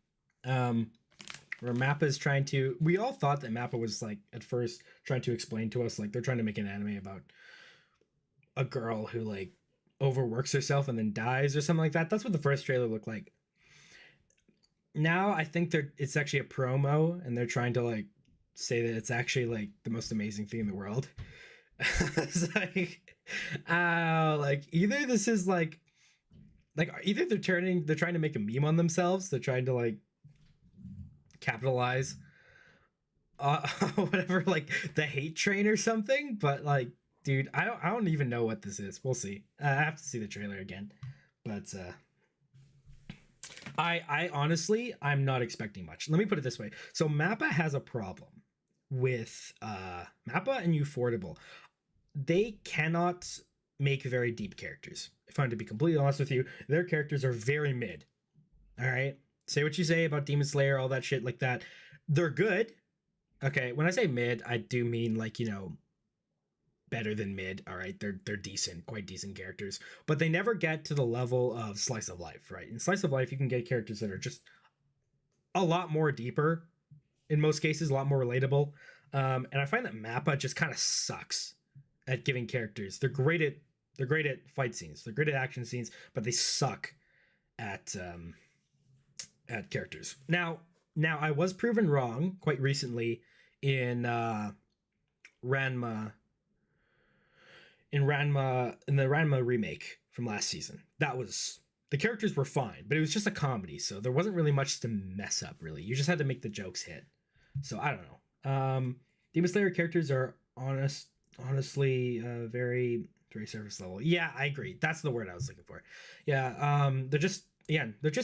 where Mappa is trying to. We all thought that Mappa was like at first trying to explain to us like they're trying to make an anime about a girl who like overworks herself and then dies or something like that. That's what the first trailer looked like. Now I think it's actually a promo and they're trying to like say that it's actually like the most amazing thing in the world. It's like either this is like either they're trying to make a meme on themselves, they're trying to like capitalize whatever, like the hate train or something, but like dude, I don't even know what this is. We'll see. I have to see the trailer again, but I honestly, I'm not expecting much. Let me put it this way. So Mappa has a problem with Mappa and Ufotable. They cannot make very deep characters. If I'm to be completely honest with you, their characters are very mid. All right? Say what you say about Demon Slayer, all that shit like that. They're good. Okay, when I say mid, I do mean like, you know, better than mid. All right, they're decent, quite decent characters, but they never get to the level of Slice of Life, right? In Slice of Life, you can get characters that are just a lot more deeper, in most cases, a lot more relatable. And I find that Mappa just kind of sucks at giving characters. They're great at fight scenes, they're great at action scenes, but they suck at characters. Now I was proven wrong quite recently in Ranma. In the Ranma remake from last season. The characters were fine, but it was just a comedy, so there wasn't really much to mess up, really. You just had to make the jokes hit. So I don't know. Demon Slayer characters are honestly very, very surface level. Yeah, I agree. That's the word I was looking for. Yeah, they're just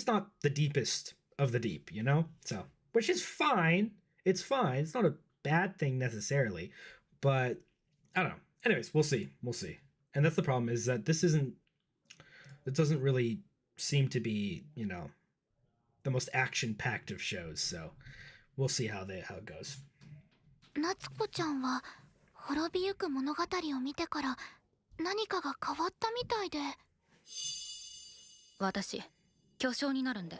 not the deepest of the deep, you know? So, which is fine. It's fine. It's not a bad thing necessarily, but I don't know. Anyways, we'll see. And that's the problem, is that it doesn't really seem to be, you know, the most action-packed of shows, so we'll see how it goes. 夏子ちゃんは滅びゆく物語を見てから何かが変わったみたいで。私巨匠になるんで。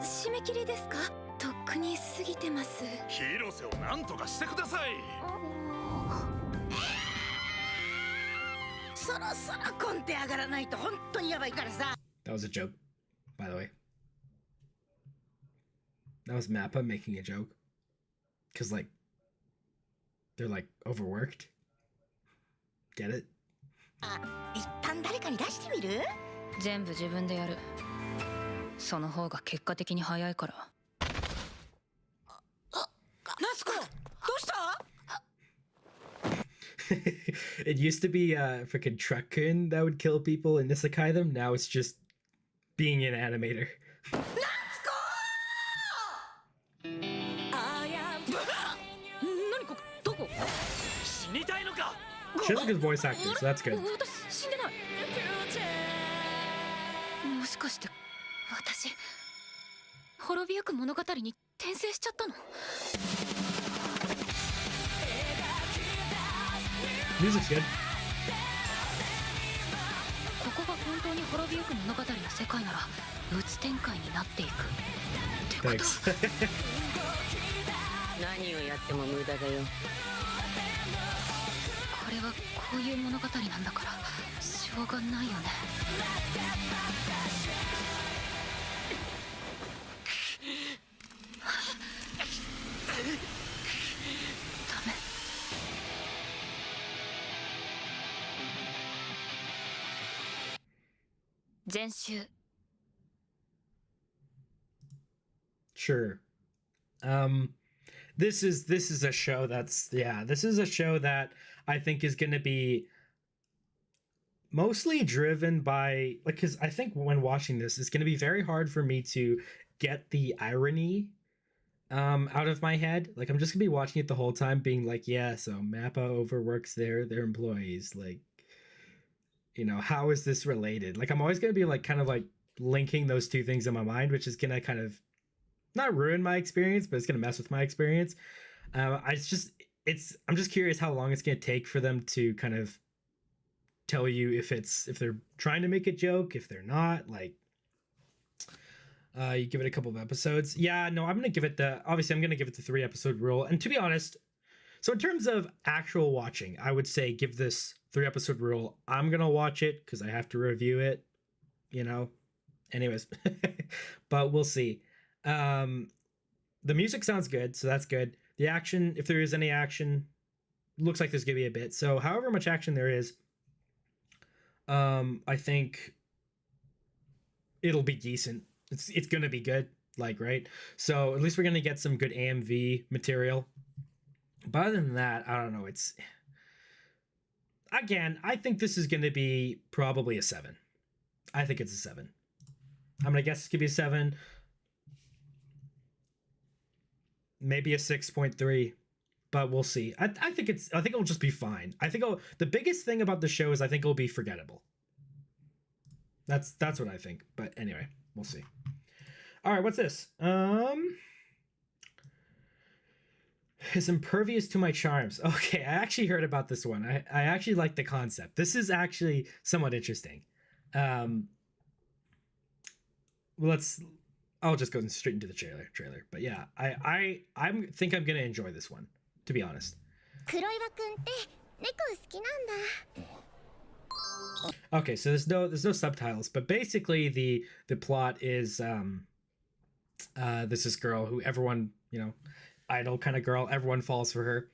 締め切りですか？とっくに過ぎてます。広瀬を何とかしてください。そろそろコンテ上がらないと本当にやばいからさ。 That was a joke, by the way. That was Mappa making a joke. Cause like, they're like overworked. Get it? あ、一旦誰かに出してみる？全部自分でやる。その方が結果的に早いから。夏子、どうした？ It used to be freaking Truckun that would kill people and isekai them. Now it's just being an animator. 夏子！何こどこ？死にたいのか。 She has a good voice actor, so that's good. 私死んでない。もしかして私滅びゆく物語に転生しちゃったのMusic's good. ここが本当に滅びゆく物語の世界ならうつ展開になっていくってこと Thanks. 何をやっても無駄だよ。これはこういう物語なんだからしょうがないよね。ダメ。全集 Sure. This is a show this is a show that I think is going to be mostly driven by, like, because I think when watching this, it's going to be very hard for me to get the irony out of my head. Like, I'm just gonna be watching it the whole time being like, yeah, so Mappa overworks their employees, like, you know, how is this related? Like, I'm always gonna be like kind of like linking those two things in my mind, which is gonna kind of not ruin my experience, but it's gonna mess with my experience. I'm just curious how long it's gonna take for them to kind of tell you if they're trying to make a joke, if they're not. Like, you give it a couple of episodes. Yeah, no, I'm gonna give it the 3-episode rule. And to be honest, so in terms of actual watching, I would say give this 3-episode rule. I'm gonna watch it because I have to review it, you know. Anyways, but we'll see. The music sounds good, so that's good. The action, if there is any action, looks like there's gonna be a bit. So however much action there is, I think it'll be decent. It's gonna be good, like, right? So at least we're gonna get some good AMV material. But other than that, I don't know. It's, again, I think this is gonna be probably a 7. I think it's a 7. I'm gonna guess it could be a 7. Maybe a 6.3, but we'll see. I think it'll just be fine. The biggest thing about the show is I think it'll be forgettable. That's what I think. But anyway, we'll see. All right, what's this? Is impervious to my charms. Okay, I actually heard about this one. I actually like the concept. This is actually somewhat interesting. I'll just go straight into the trailer. But yeah, I think I'm gonna enjoy this one, to be honest. 黒岩くんって猫好きなんだ。 Okay, so there's no subtitles, but basically the plot is there's this girl who everyone, you know, idol kind of girl, everyone falls for her.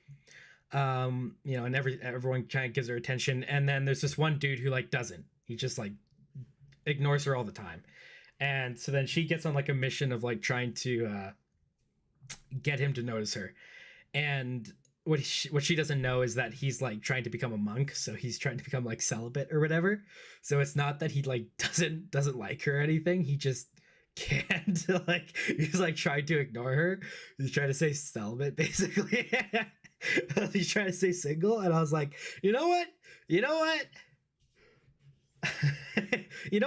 You know, and everyone kind of gives her attention, and then there's this one dude who like doesn't. He just like ignores her all the time. And so then she gets on like a mission of like trying to get him to notice her. And what she doesn't know is that he's like trying to become a monk, so he's trying to become like celibate or whatever. So it's not that he like doesn't like her or anything. He just can't, like, he's like trying to ignore her. He's trying to say celibate basically. He's trying to say single, and I was like, you know what? You know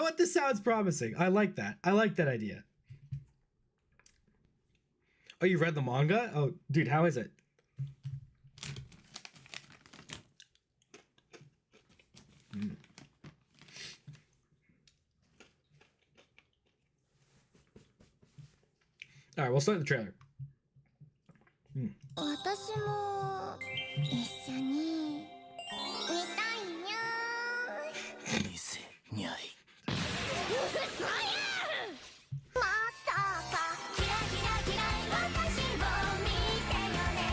what? This sounds promising. I like that. I like that idea. Oh, you read the manga? Oh, dude, how is it? All right, we'll start the trailer. 私も一緒に見たいにゃ見せにゃい。ー。嘘やん。まさかキラキラキラ私を見てよね。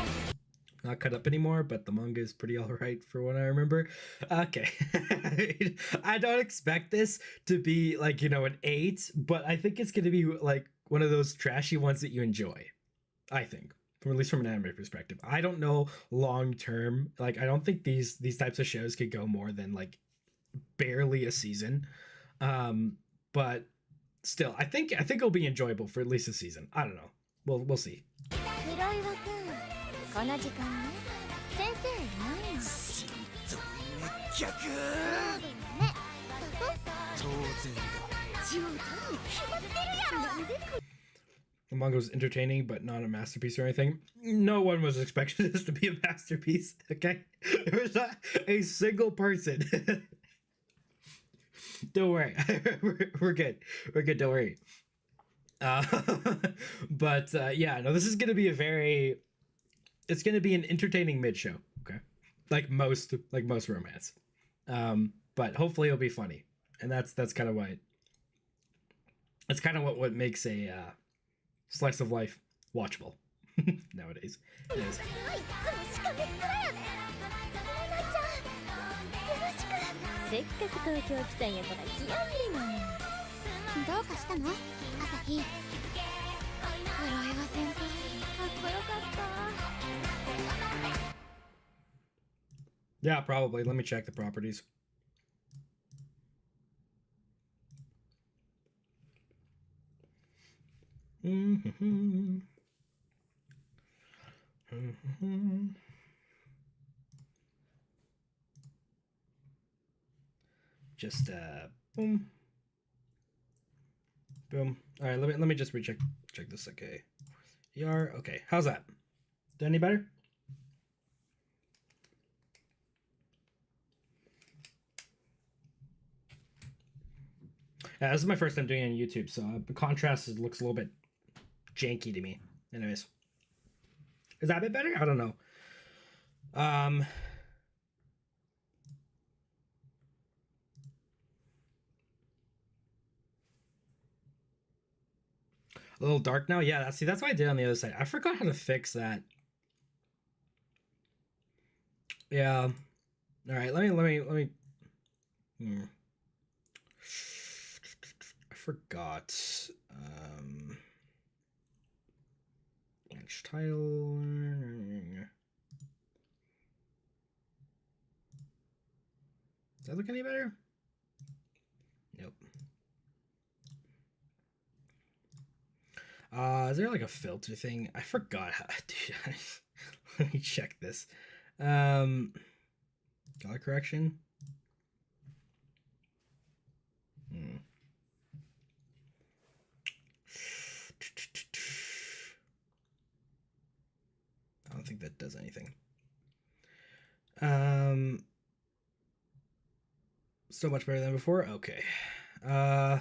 Not cut up anymore, but the manga is pretty alright for what I remember. Okay. I don't expect this to be like, you know, an 8, but I think it's gonna be like one of those trashy ones that you enjoy. I think. At least from an anime perspective. I don't know long term. Like, I don't think these types of shows could go more than like barely a season. But still, I think it'll be enjoyable for at least a season. I don't know. We'll see. 黒岩くん、この時間ね、先生いないの。心臓熱逆。ね、当然だ。冗談に決まってるやろ。なんで The manga was entertaining, but not a masterpiece or anything. No one was expecting this to be a masterpiece, okay? There was not a single person. Don't worry. We're good. We're good, don't worry. But yeah, no, this is going to be it's going to be an entertaining mid-show, okay? Like most romance. But hopefully it'll be funny. And that's kind of why it's kind of what makes a slice of life watchable nowadays. It is. いつもしかめっ面やね。おなちゃん、よろしく。せっかく東京来たんやから気合い入れな。どうかしたの？朝日。黒岩先輩、かっこよかった。 Yeah, probably. Let me check the properties. Just boom, boom. All right, let me just check this. Okay, okay. How's that? Is that any better? This is my first time doing it on YouTube, so the contrast looks a little bit janky to me. Anyways, is that a bit better? I don't know. A little dark now. Yeah, that's what I did on the other side. I forgot how to fix that. Yeah. All right. Let me. I forgot. Match title. Does that look any better? Nope. Is there like a filter thing? I forgot how. Dude, let me check this. Color correction. I don't think that does anything. So much better than before. Okay. Huh.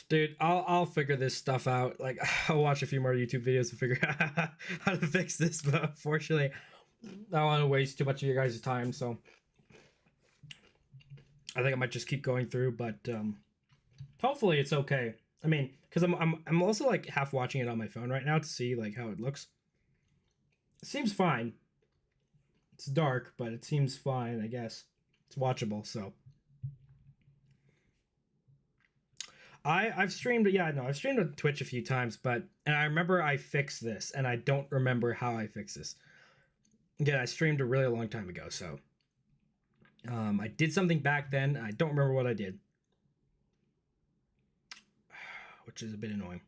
Dude, I'll figure this stuff out. Like, I'll watch a few more YouTube videos to figure out how to fix this, but unfortunately, I don't want to waste too much of your guys' time, so I think I might just keep going through, but hopefully it's okay. I mean, because I'm also like half watching it on my phone right now to see like how it looks. It seems fine. It's dark, but it seems fine, I guess. It's watchable, so. I've streamed, I've streamed on Twitch a few times, and I remember I fixed this, and I don't remember how I fixed this. Again, I streamed a really long time ago, so I did something back then. I don't remember what I did, which is a bit annoying.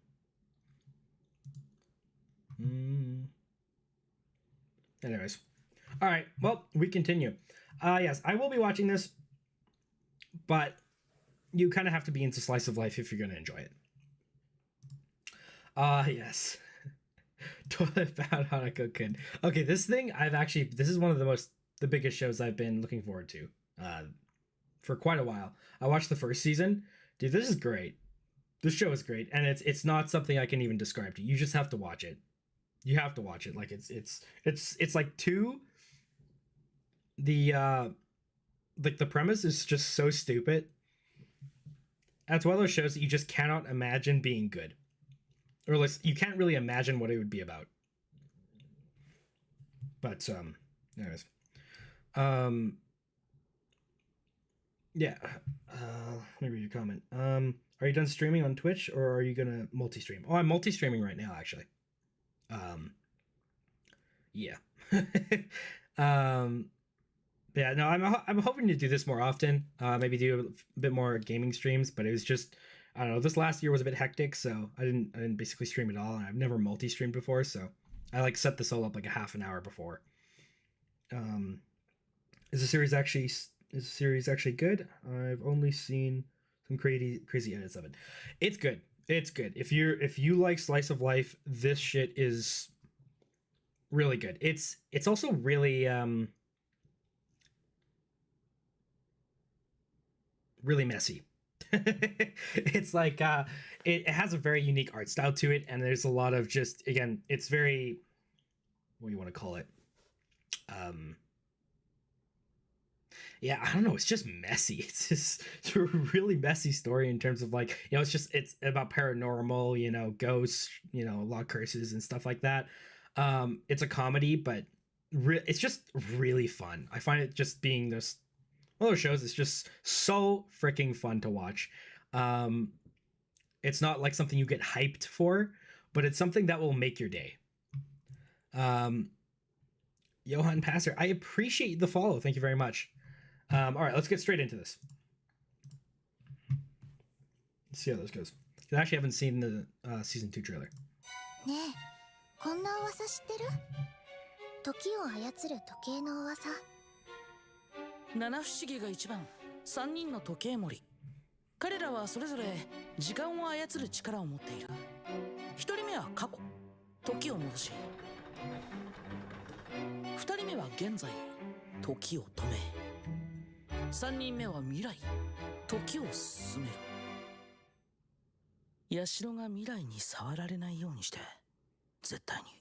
Anyways, all right. Well, we continue. Yes, I will be watching this, but you kind of have to be into slice of life if you're going to enjoy it. Yes. Toilet Bound Hanako Kun. Okay, this is one of the biggest shows I've been looking forward to for quite a while. I watched the first season. Dude, this is great. This show is great, and it's not something I can even describe to you. You just have to watch it. You have to watch it. Like it's like the premise is just so stupid. That's one of those shows that you just cannot imagine being good. Or like you can't really imagine what it would be about. But anyways. Yeah. Let me read your comment. Are you done streaming on Twitch or are you gonna multi-stream? Oh, I'm multi-streaming right now actually. Yeah. Yeah, no, I'm hoping to do this more often. Maybe do a bit more gaming streams, but it was just, I don't know, this last year was a bit hectic, so I didn't basically stream at all, and I've never multi-streamed before, so I like set this all up like a half an hour before. Is the series actually good? I've only seen some crazy edits of it. It's good. It's good. If you like slice of life, this shit is really good. It's also really really messy. It's like it has a very unique art style to it, and there's a lot of just, again, it's very, what do you want to call it, yeah, I don't know, it's just messy. It's a really messy story in terms of like, it's about paranormal, ghosts, a lot of curses and stuff like that. It's a comedy, but it's just really fun. I find it just being this one of those shows is just so freaking fun to watch. It's not like something you get hyped for, but it's something that will make your day. Johan Passer, I appreciate the follow. Thank you very much. All right, let's get straight into this. Let's see how this goes. I actually haven't seen the season 2 trailer. ねえ、こんな噂知ってる？時を操る時計の噂。七不思議が一番、3人の時計森。彼らはそれぞれ時間を操る力を持っている。1人目は過去、時を戻し。2人目は現在、時を止め。3人目は未来時を進める。社が未来に触られないようにして絶対に。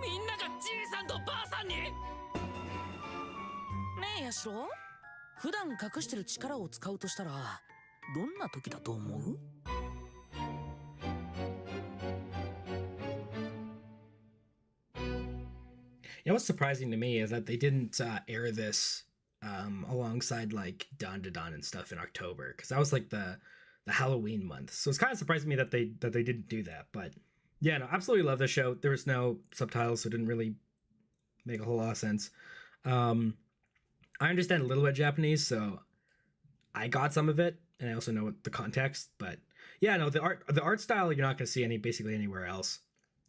みんながじいさんとばあさんに。ねえ社、普段隠してる力を使うとしたらどんな時だと思う？You know what's surprising to me is that they didn't air this alongside like Dawn to Dawn and stuff in October, because that was like the Halloween month. So it's kind of surprising me that they didn't do that. But yeah, no, absolutely love the show. There was no subtitles, so it didn't really make a whole lot of sense. I understand a little bit of Japanese, so I got some of it, and I also know the context. But yeah, no, the art style you're not gonna see basically anywhere else.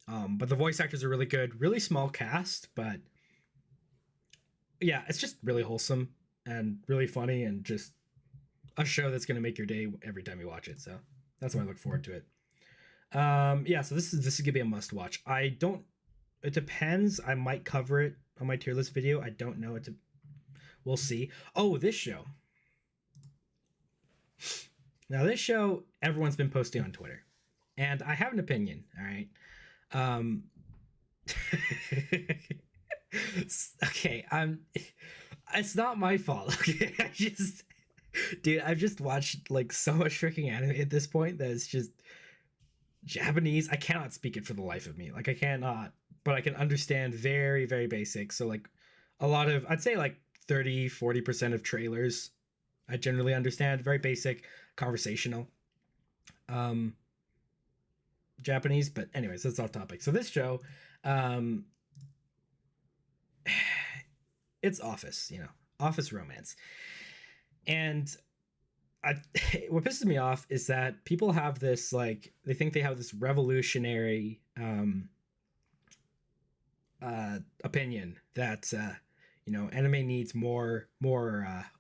But the voice actors are really good, really small cast, but yeah, it's just really wholesome and really funny, and just a show that's gonna make your day every time you watch it. So that's why I look forward to it. Yeah, so this is gonna be a must watch. It depends. I might cover it on my tier list video. I don't know. We'll see. Oh, this show. Now this show, everyone's been posting on Twitter, and I have an opinion. All right. Okay, it's not my fault. Okay, I've just watched like so much freaking anime at this point that it's just Japanese. I cannot speak it for the life of me. Like I cannot, but I can understand very, very basic. So like a lot of, I'd say like 30-40% of trailers I generally understand. Very basic, conversational. Japanese, but anyways, that's off topic. So this show, it's office, office romance. And what pisses me off is that people have this, like, they think they have this revolutionary opinion that, anime needs more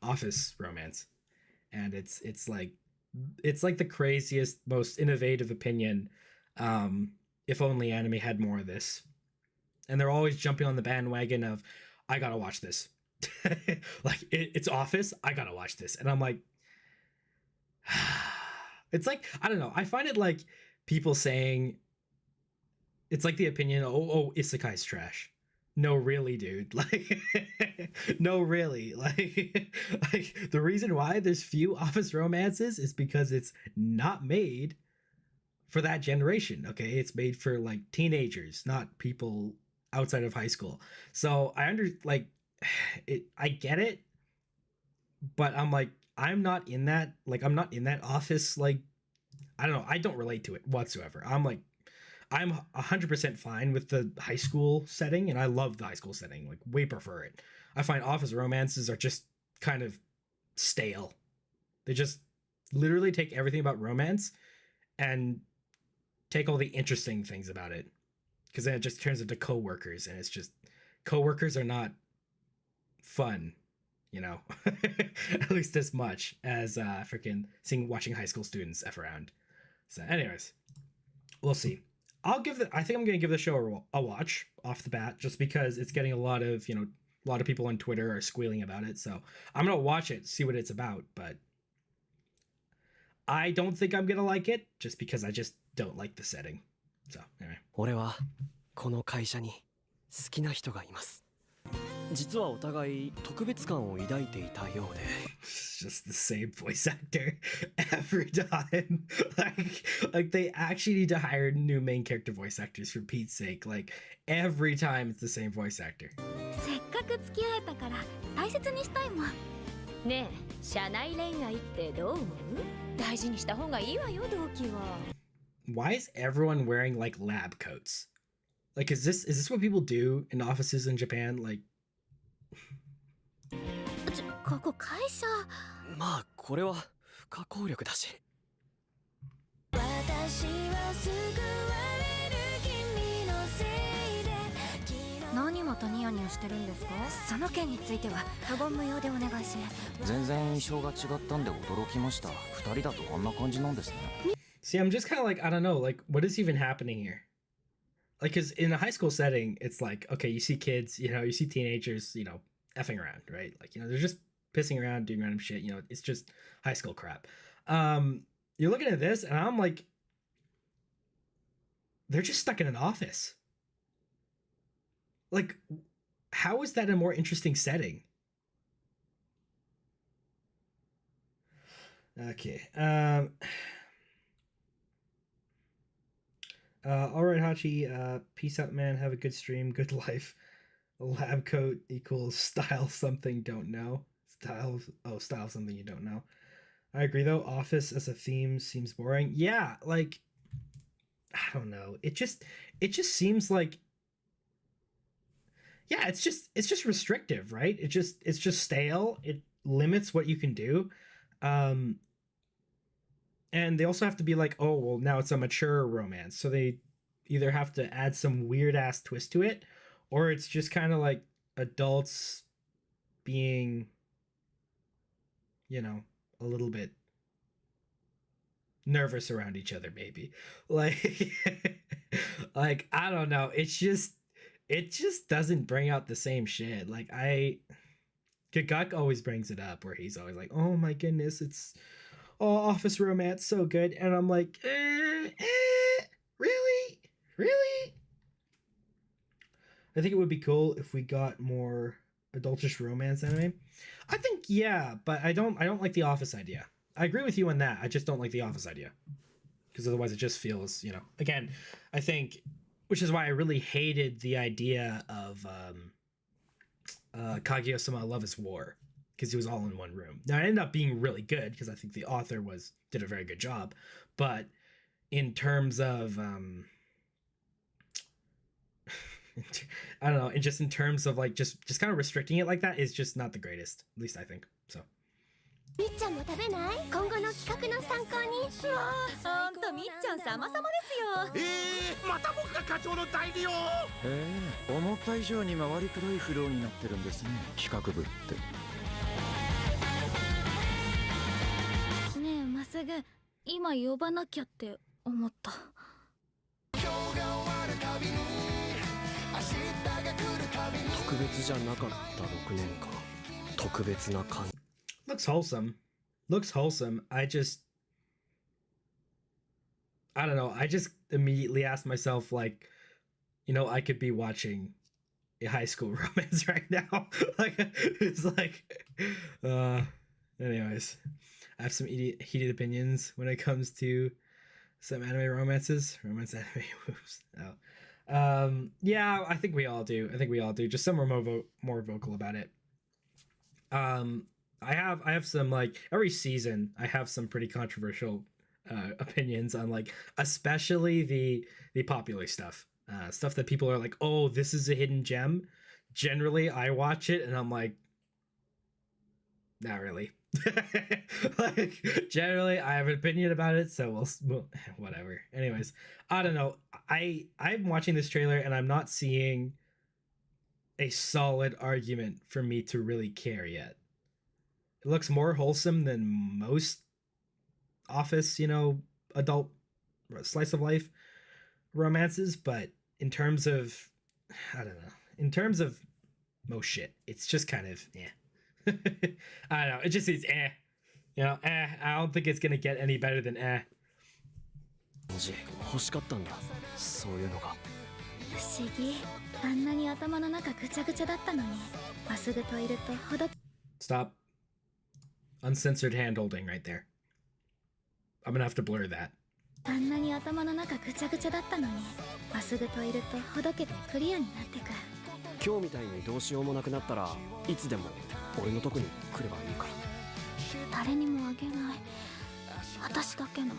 office romance. And it's like the craziest, most innovative opinion. If only anime had more of this. And they're always jumping on the bandwagon of, I gotta watch this. Like it's Office, I gotta watch this. And I'm like, it's like, I don't know, I find it like people saying, it's like the opinion, oh isekai's trash. No, really, dude. Like, no, really. Like the reason why there's few office romances is because it's not made for that generation. Okay, it's made for like teenagers, not people outside of high school. So I get it, but I'm like, I'm not in that office. Like, I don't know, I don't relate to it whatsoever. I'm 100% fine with the high school setting, and I love the high school setting, like way prefer it. I find office romances are just kind of stale. They just literally take everything about romance and take all the interesting things about it, because then it just turns into coworkers, and it's just, coworkers are not fun, at least as much as watching high school students F around. So anyways, we'll see. I think I'm gonna give the show a watch off the bat, just because it's getting a lot of people on Twitter are squealing about it. So I'm gonna watch it, see what it's about, but I don't think I'm gonna like it, just because I just don't like the setting. So anyway. 俺はこの会社に好きな人がいます。実はお互い特別感を抱いていたようで。It's just the same voice actor every time. like they actually need to hire new main character voice actors, for Pete's sake. Like every time it's the same voice actor. せっかく付き合えたから大切にしたいもん。ねえ、社内恋愛ってどう思う？大事にした方がいいわよ、同期は。Why is everyone wearing like lab coats? Like, is this what people do in offices in Japan? Like, ここ会社。まあこれは不可抗力だし。私は救われる君のせいで。何またニヤニヤしてるんですか？その件については無言無用でお願いします。全然印象が違ったんで驚きました。二人だとあんな感じなんですね。See, I'm just kind of like, I don't know, like, what is even happening here? Like, because in a high school setting, it's like, okay, you see kids, you see teenagers, effing around, right? Like, they're just pissing around, doing random shit. You know, it's just high school crap. You're looking at this, and I'm like, they're just stuck in an office. Like, how is that a more interesting setting? Okay. All right, Hachi. Peace out, man. Have a good stream. Good life. Lab coat equals style something don't know. Style something you don't know. I agree though. Office as a theme seems boring. Yeah, like I don't know. It just seems like yeah, it's just restrictive, right? It's just stale. It limits what you can do. And they also have to be like, oh, well, now it's a mature romance. So they either have to add some weird ass twist to it, or it's just kind of like adults being, you know, a little bit nervous around each other, maybe. Like, like, I don't know. It just doesn't bring out the same shit. Like, Gaguk always brings it up where he's always like, oh my goodness, it's office romance so good, and I'm like, really? I think it would be cool if we got more adultish romance anime. I think yeah, but I don't like the office idea. I agree with you on that. I just don't like the office idea, because otherwise it just feels, you know, again, I think, which is why I really hated the idea of Kaguya-sama Love is War, because it was all in one room. Now it ended up being really good because I think the author did a very good job, but in terms of I don't know, and just in terms of like just kind of restricting it like that is just not the greatest, at least I think. So みっちゃんも食べない？今後の企画の参考に。ほんとみっちゃん様々ですよ。また僕が課長の代理を。思った以上に回りくどいフローになってるんですね、企画部って。ねえまっすぐ今呼ばなきゃって思った。特別じゃなかった6年間。特別な感じ。looks wholesome. I don't know. I just immediately asked myself, like, you know, I could be watching a high school romance right now. Like, it's like, anyways, I have some heated opinions when it comes to some anime romances, romance anime moves. Yeah, I think we all do. Just some are more vocal about it. I have some, like, every season I have some pretty controversial opinions on, like, especially the popular stuff that people are like, oh, this is a hidden gem. Generally I watch it and I'm like, not really. Like, generally I have an opinion about it, so we'll whatever. Anyways, I don't know. I'm watching this trailer and I'm not seeing a solid argument for me to really care yet. It looks more wholesome than most office, you know, adult slice of life romances, but in terms of, I don't know, in terms of most shit, it's just kind of I don't know, it just is you know, I don't think it's gonna get any better than 欲しかったんだ、そういうのが。不思議。あんなに頭の中ぐちゃぐちゃだったのに、まっすぐといるとほど。 Stop. Uncensored hand holding right there. I'm gonna have to blur that. あんなに頭の中ぐちゃぐちゃだったのに、まっすぐといるとほどけてクリアになってく。今日みたいにどうしようもなくなったらいつでも俺のとこに来ればいいから。誰にもあげない。私だけの。あい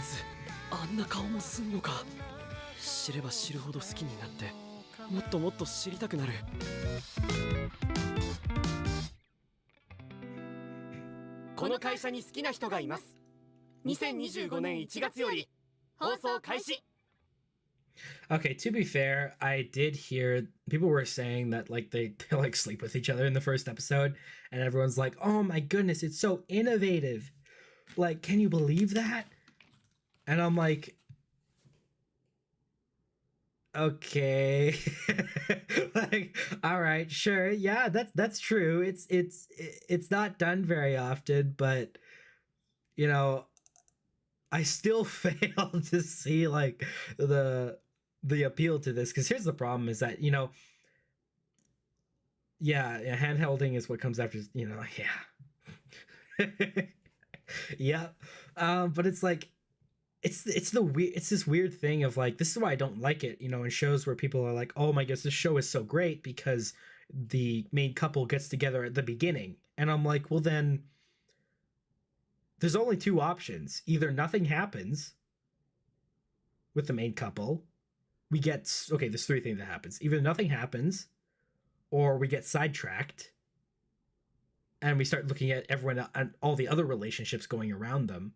つあんな顔もすんのか。知れば知るほど好きになってもっともっと知りたくなる。この会社に好きな人がいます。2025年1月より放送開始。 Okay, to be fair, I did hear people were saying that like they like sleep with each other in the first episode, and everyone's like, "Oh my goodness, it's so innovative! Like, can you believe that?" And I'm like, okay. Like, all right, sure, yeah, that's true. It's not done very often, but you know, I still fail to see like the appeal to this, because here's the problem is that, you know, yeah, handhelding is what comes after, you know, yeah. Yeah. But it's like it's this weird thing of like, this is why I don't like it, you know, in shows where people are like, oh my gosh, this show is so great because the main couple gets together at the beginning. And I'm like, well then there's only two options. Either nothing happens with the main couple. We get, okay, there's three things that happens. Either nothing happens, or we get sidetracked and we start looking at everyone and all the other relationships going around them,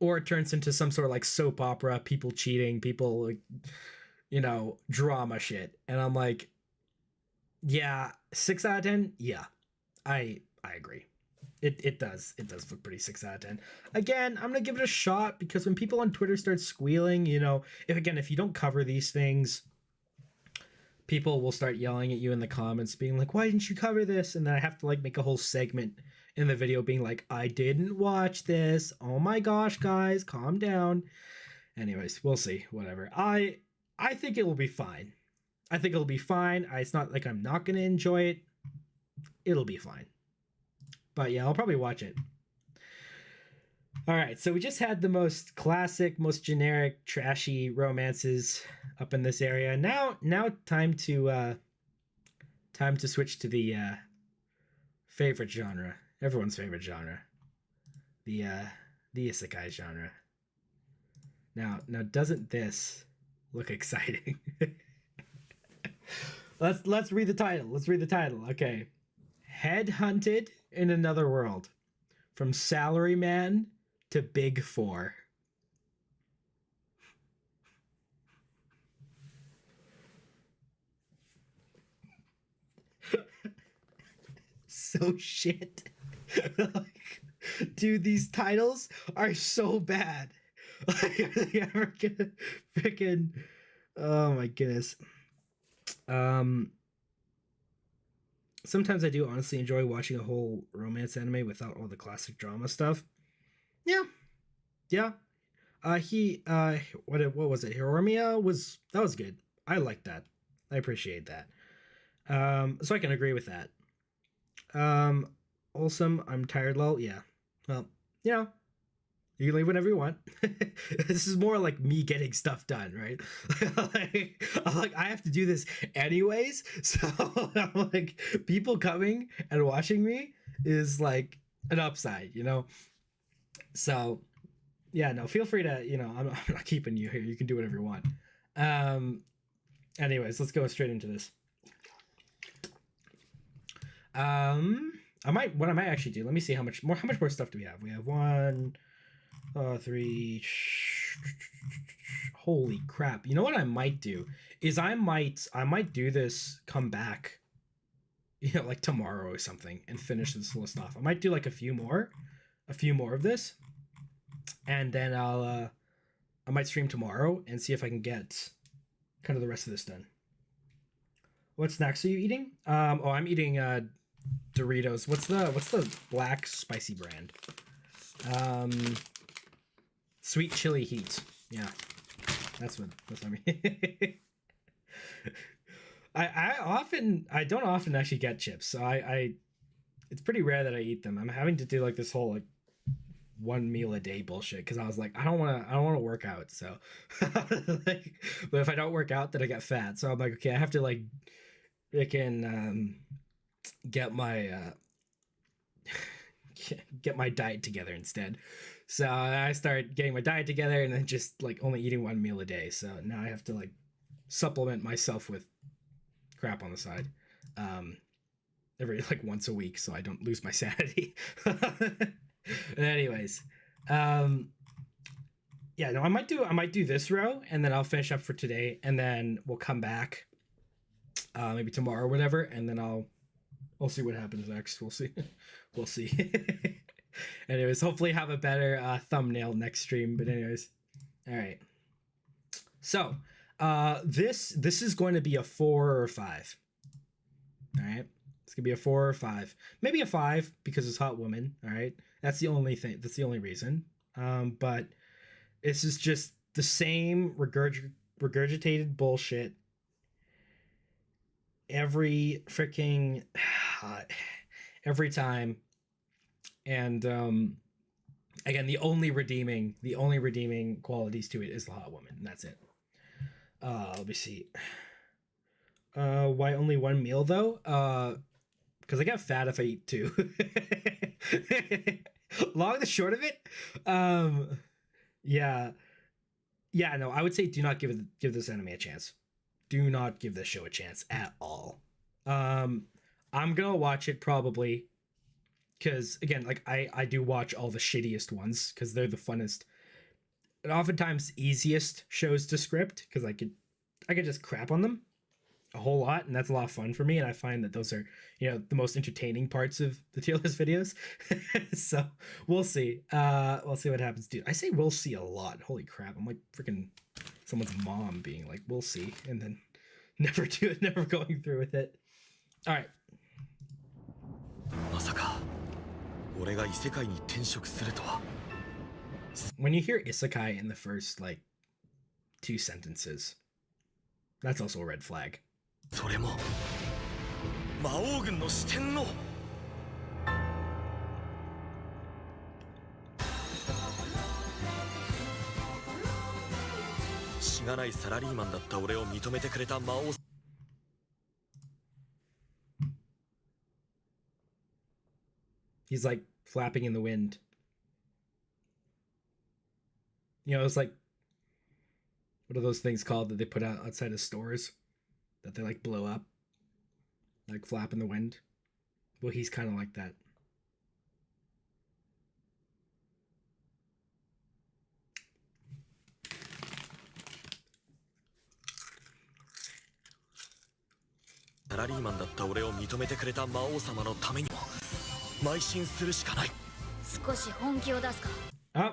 or it turns into some sort of like soap opera, people cheating, people like, you know, drama shit. And I'm like, yeah, 6 out of 10. Yeah, I agree. It does look pretty 6 out of 10. Again, I'm gonna give it a shot, because when people on Twitter start squealing, you know, if you don't cover these things, people will start yelling at you in the comments, being like, why didn't you cover this? And then I have to like make a whole segment in the video being like, I didn't watch this. Oh my gosh, guys, calm down. Anyways, we'll see. Whatever. I think it will be fine. I think it'll be fine. It's not like I'm not gonna enjoy it. It'll be fine. But yeah, I'll probably watch it. All right, so we just had the most classic, most generic, trashy romances up in this area. Now time to switch to the favorite genre, everyone's favorite genre, the isekai genre. Now doesn't this look exciting? Let's read the title. Let's read the title. Okay, Headhunted in Another World, from salaryman to Big Four. So shit. Like, dude, these titles are so bad. Like, are they ever gonna freaking? Oh my goodness. Sometimes I do honestly enjoy watching a whole romance anime without all the classic drama stuff. Yeah. What was it? Hiromia was good. I liked that. I appreciate that. So I can agree with that. Wholesome. I'm tired, lol. Yeah. Well, you know, you can leave whenever you want. This is more like me getting stuff done, right? I'm like, I have to do this anyways. So I'm like, people coming and watching me is like an upside, you know? So yeah, no, feel free to, you know, I'm not keeping you here. You can do whatever you want. Anyways, let's go straight into this. What I might actually do, let me see how much more stuff do we have? We have 1, 3. Holy crap. You know what I might do is I might do this, come back, you know, like tomorrow or something, and finish this list off. I might do like a few more of this, and then I might stream tomorrow and see if I can get kind of the rest of this done. What snacks are you eating? I'm eating Doritos. What's the black spicy brand? Sweet chili heat. Yeah, that's what I mean. I don't often actually get chips, so I it's pretty rare that I eat them. I'm having to do like this whole like 1 meal a day bullshit, because I was like, I don't want to work out, so like, but if I don't work out, then I get fat. So I'm like, okay, I have to like get my diet together instead. So I started getting my diet together, and then just like only eating 1 meal a day. So now I have to like supplement myself with crap on the side every like once a week, so I don't lose my sanity. Anyways, yeah, no, I might do this row, and then I'll finish up for today, and then we'll come back maybe tomorrow or whatever, and then I'll see what happens next. We'll see. We'll see. Anyways, hopefully have a better thumbnail next stream. But anyways, all right. So This is going to be a 4 or a 5. All right, it's gonna be a 4 or 5, maybe a 5 because it's Hot Woman. All right, that's the only thing. That's the only reason. But this is just the same regurgitated bullshit every freaking every time. And again, the only redeeming qualities to it is the Hot Woman, and that's it. Let me see. Why only one meal though? Because I get fat if I eat 2. Long and the short of it, yeah, no, I would say do not give this anime a chance. Do not give this show a chance at all. I'm gonna watch it probably because again, like I do watch all the shittiest ones because they're the funnest and oftentimes easiest shows to script because I could just crap on them a whole lot, and that's a lot of fun for me, and I find that those are, you know, the most entertaining parts of the tier list videos. So we'll see what happens. Dude, I say we'll see a lot. Holy crap, I'm like freaking someone's mom being like we'll see and then never going through with it. All right, まさか俺が異世界に転職するとは。 when you hear isekai in the first like 2 sentences, that's also a red flag. それも魔王軍の四天王。しがないサラリーマンだった俺を認めてくれた魔王。 He's like flapping in the wind. You know, it's like, what are those things called that they put out outside of stores that they like blow up, like flap in the wind? Well, he's kind of like that. Salaryman だった俺を認めてくれた魔王様のためにも邁進するしかない。少し本気を出すか。 Oh.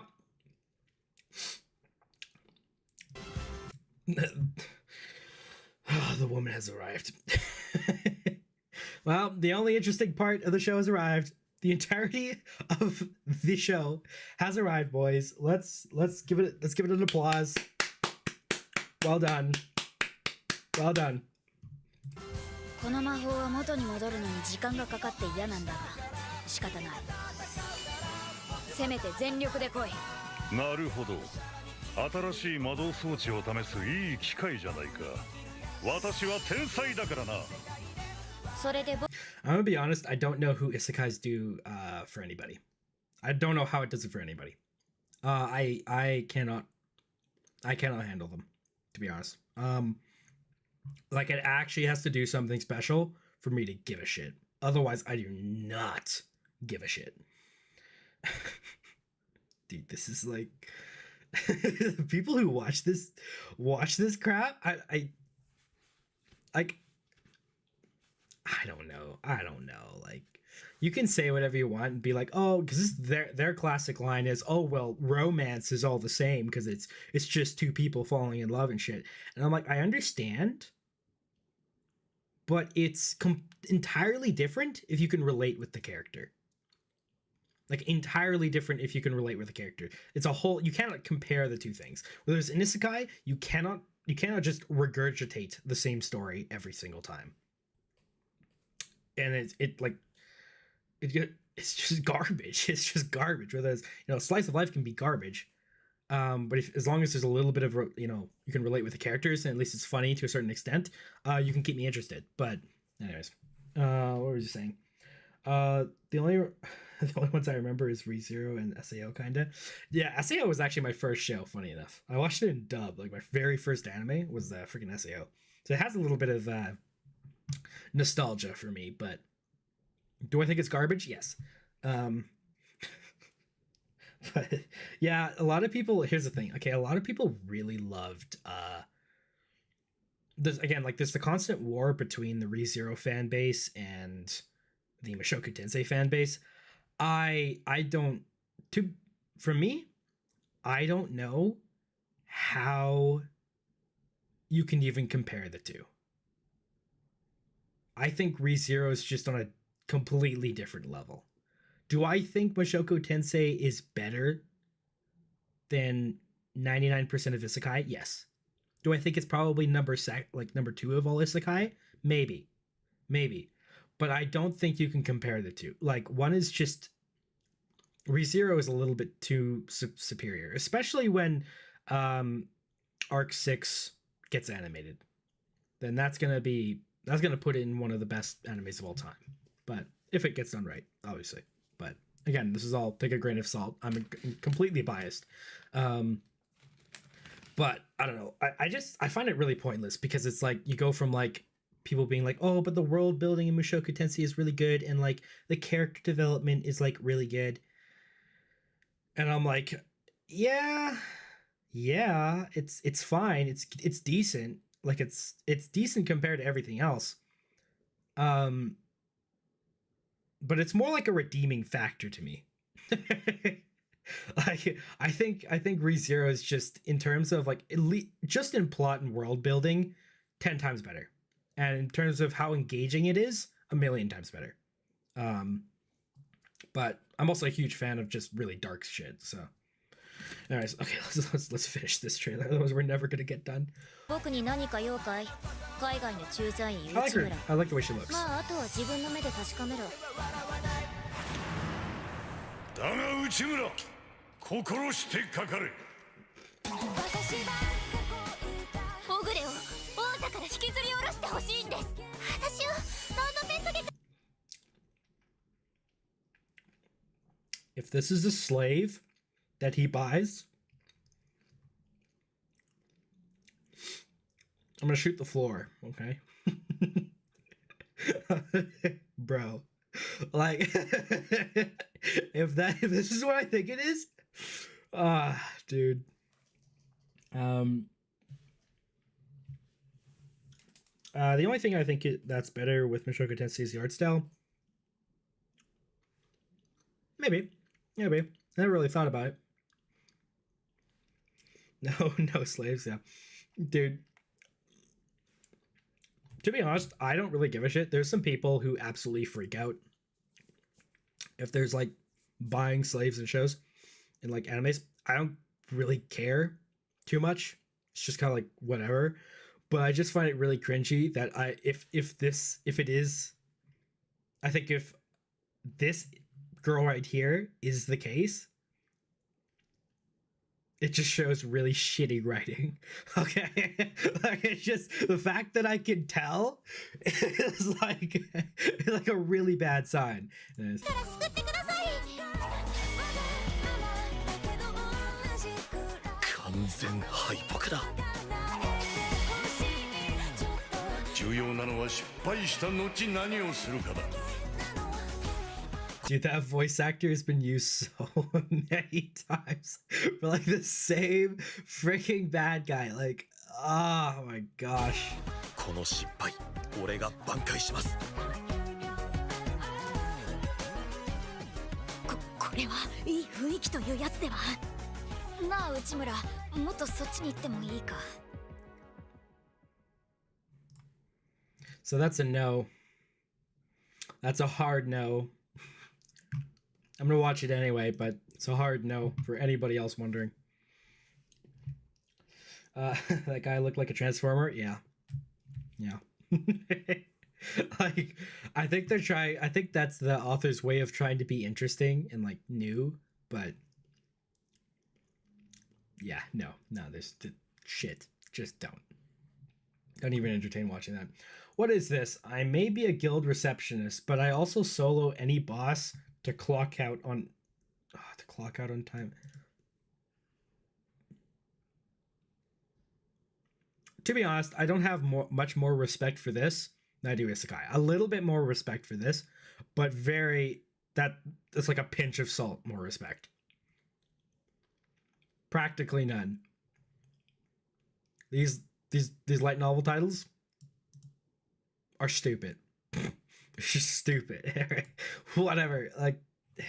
The woman has arrived. Well, the only interesting part of the show has arrived. The entirety of the show has arrived, boys. Let's give it an applause. Well done. Well done. この魔法は元に戻るのに時間がかかって嫌なんだが仕方ない。せめて全力で来い。なるほど。新しい魔導装置を試すいい機会じゃないか。私は天才だからな。それで I'm gonna be honest, I don't know who isekais do for anybody. I don't know how it does it for anybody. I cannot handle them, to be honest. Like it actually has to do something special for me to give a shit. Otherwise, I do not give a shit. Dude, this is like people who watch this crap. I don't know. Like, you can say whatever you want and be like, oh, because their classic line is, oh well, romance is all the same because it's just 2 people falling in love and shit. And I'm like, I understand, but it's entirely different if you can relate with the character. Like, entirely different if you can relate with the character. It's a whole, you cannot compare the 2 things. Where there's an isekai, you cannot just regurgitate the same story every single time. And it's just garbage. It's just garbage. Whereas, you know, slice of life can be garbage, but as long as there's a little bit of, you know, you can relate with the characters and at least it's funny to a certain extent, you can keep me interested. But anyways, what was you saying? The only ones I remember is ReZero and SAO kinda. Yeah, SAO was actually my first show. Funny enough, I watched it in dub. Like my very first anime was freaking SAO, so it has a little bit of nostalgia for me. But do I think it's garbage? Yes. But yeah, a lot of people, here's the thing. Okay, a lot of people really loved there's the constant war between the ReZero fan base and the Mushoku Tensei fan base. For me, I don't know how you can even compare the two. I think ReZero is just on a completely different level. Do I think Mushoku Tensei is better than 99% of isekai? Yes. Do I think it's probably number 2 of all isekai? Maybe. But I don't think you can compare the two. Like, one is just ReZero is a little bit too superior, especially when Arc 6 gets animated. Then that's gonna put it in one of the best animes of all time. But if it gets done right, obviously. But again, this is all, take a grain of salt. I'm completely biased. But I don't know. I find it really pointless because it's like you go from like people being like, oh, but the world building in Mushoku Tensei is really good and like the character development is like really good. And I'm like, yeah, it's fine. It's decent. Like it's decent compared to everything else. But it's more like a redeeming factor to me. Like I think ReZero is just, in terms of like just in plot and world building, 10 times better. And in terms of how engaging it is, 1,000,000 times better. But I'm also a huge fan of just really dark shit. So, anyways, okay, let's finish this trailer. Otherwise, we're never gonna get done. I like her. I like the way she looks. だが内村心してかかれオグレを王座から引きずり下ろしてほしいんです。私をロードペットで If this is a slave that he buys, I'm gonna shoot the floor, okay? Bro. Like if this is what I think it is, dude. The only thing I think that's better with Mushoku Tensei is the art style. Maybe. I never really thought about it. No slaves, yeah. Dude. To be honest, I don't really give a shit. There's some people who absolutely freak out if there's like buying slaves in shows and like animes. I don't really care too much. It's just kind of like whatever. But I just find it really cringy that if this girl right here is the case, it just shows really shitty writing. Okay, like it's just the fact that I can tell is like a really bad sign. It is. 完全敗北だ重要なのは失敗した後何をするかだ Dude, that voice actor has been used so many times for like the same freaking bad guy. Like, oh my gosh. この失敗俺が挽回しますこれはいい雰囲気というやつではなあ内村もっとそっちに行ってもいいか So that's a no. That's a hard no. I'm gonna watch it anyway, but it's a hard no for anybody else wondering. That guy looked like a transformer. Yeah. Like, I think that's the author's way of trying to be interesting and like new, but yeah, no, there's shit. Just don't even entertain watching that. What is this? I may be a guild receptionist, but I also solo any boss to clock out on time. To be honest, I don't have much more respect for this than I do Isekai. A little bit more respect for this, but that's like a pinch of salt more respect. Practically none. These light novel titles are stupid. It's just stupid. Whatever. Like, if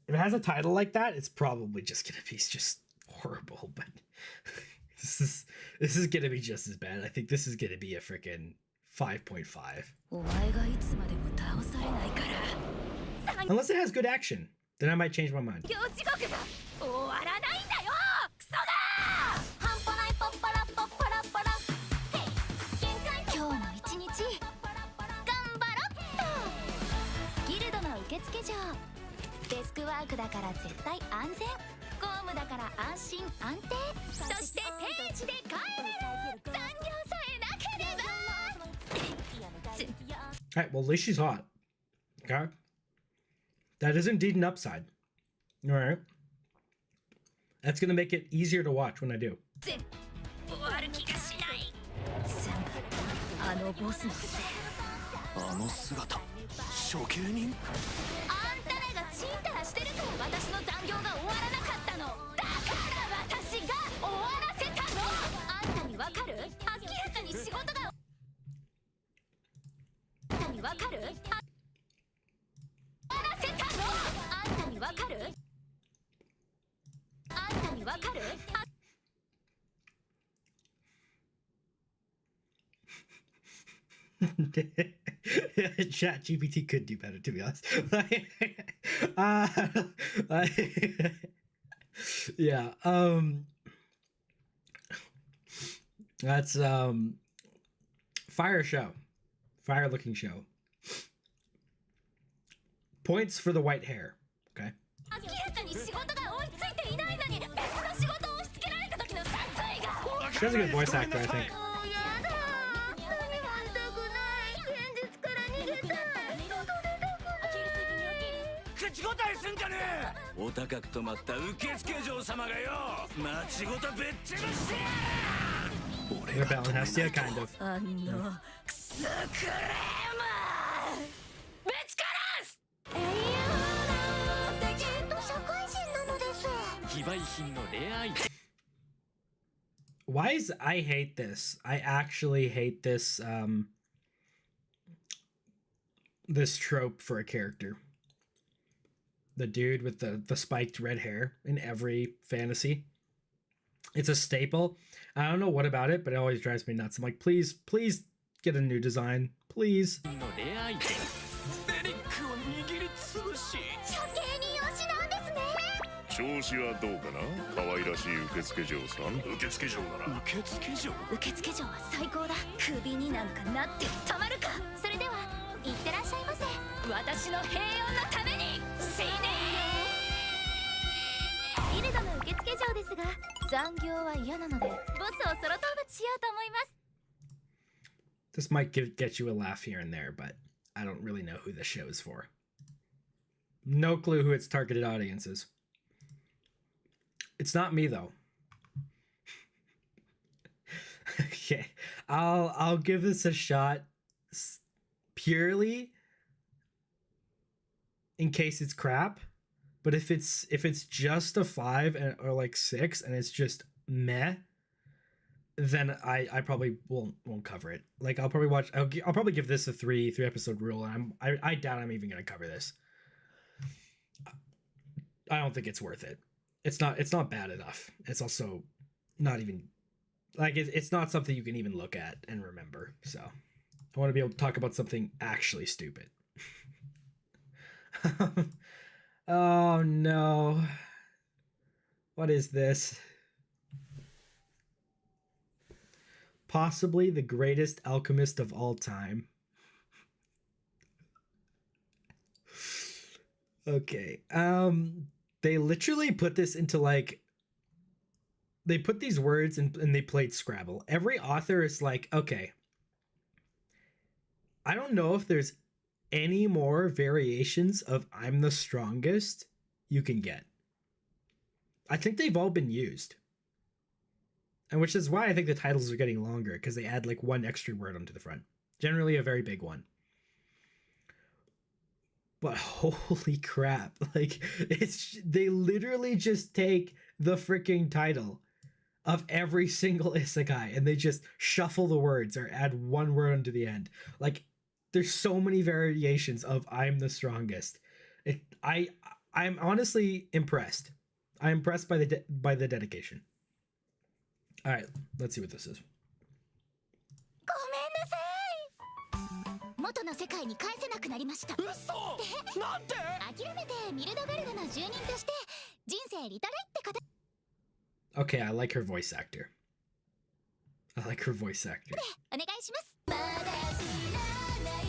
it has a title like that, it's probably just gonna be just horrible. But this is gonna be just as bad. I think this is gonna be a freaking 5.5. お前がいつまでも倒されないから Unless it has good action, then I might change my mind. 産業地獄が終わらないんだよクソが半端ないポッパラポッパラパラヘイ限界今日も一日頑張ろっとギルドの受付嬢デスクワークだから絶対安全公務だから安心安定そして定時で帰れる残業さえなければ Alright, well, at least she's hot. Okay? That is indeed an upside. Alright. That's gonna make it easier to watch when I do. 終わる気がしない全部あのボスのせいあの姿処刑人あんたらがチンタラしてるから私の残業が終わらなかったのだから私が終わらせたのあんたにわかる明らかに仕事があんたにわかる終わらせたのあんたにわかるあんたにわかるChat GPT could do better, to be honest. Yeah. That's fire show, fire looking show. Points for the white hair. Okay. 明らかに仕事が追いついていないのに別の仕事を押し付けられた時の殺意が She has a good voice actor, I think. 口答えすんじゃねえお高く止まった受付嬢様がよ待ちごとぶっ潰してや Rebel and Hestia, kind of. あのクソクレームぶち殺す英雄なんてきっと社会人なのです非売品のレアイテム Why is I hate this? I actually hate this this trope for a character. The dude with the spiked red hair in every fantasy. It's a staple. I don't know what about it, but it always drives me nuts. I'm like, please get a new design. Please. のレアアイテムエリックを握りつぶし処刑人推しなんですね調子はどうかな可愛らしい受付嬢さん受付嬢なら受付嬢受付嬢は最高だクビになんかなってたまるかそれではいってらっしゃいませ私の平穏のために死ねギルドの受付嬢ですが残業は嫌なのでボスをソロ討伐しようと思います This might get you a laugh here and there, but I don't really know who this show is for. No clue who its targeted audience is. It's not me though. Okay, I'll give this a shot purely in case it's crap. But if it's just a 5 or like 6 and it's just meh, then I probably won't cover it. Like I'll probably watch. I'll probably give this a 3 episode rule, and I doubt I'm even gonna cover this. I don't think it's worth it. It's not bad enough. It's also not even like it's not something you can even look at and remember. So I want to be able to talk about something actually stupid. Oh no. What is this? Possibly the greatest alchemist of all time. Okay. They literally put this into like they put these words and they played Scrabble. Every author is like, okay, I don't know if there's any more variations of I'm the strongest you can get. I think they've all been used. And which is why I think the titles are getting longer, because they add like one extra word onto the front. Generally a very big one. But holy crap. Like they literally just take the freaking title of every single isekai and they just shuffle the words or add one word onto the end. Like there's so many variations of I'm the strongest. I'm honestly impressed. I'm impressed by the dedication. All right, let's see what this is. ごめんなさい。元の世界に返せなくなりました。嘘なんで諦めてミルドガルドの住人として人生リトライって方 Okay, I like her voice actor. I like her voice actor. お願いします。まだ知らない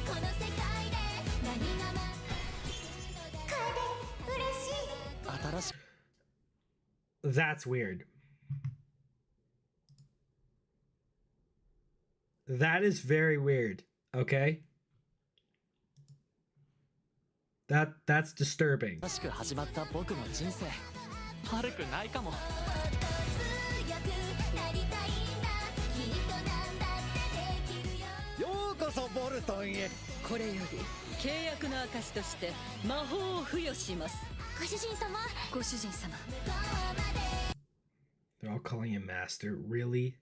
この世界で何が待ってるのだ。嬉しい。新しく That's weird. That is very weird. Okay? That's disturbing. 新しく始まった僕の人生悪くないかも。強くなりたいんだ。きっとなんだってできるよ。ようこそボルトンへ。これより契約の証として魔法を付与します。ご主人様。ご主人様。 They're all calling him master. Really?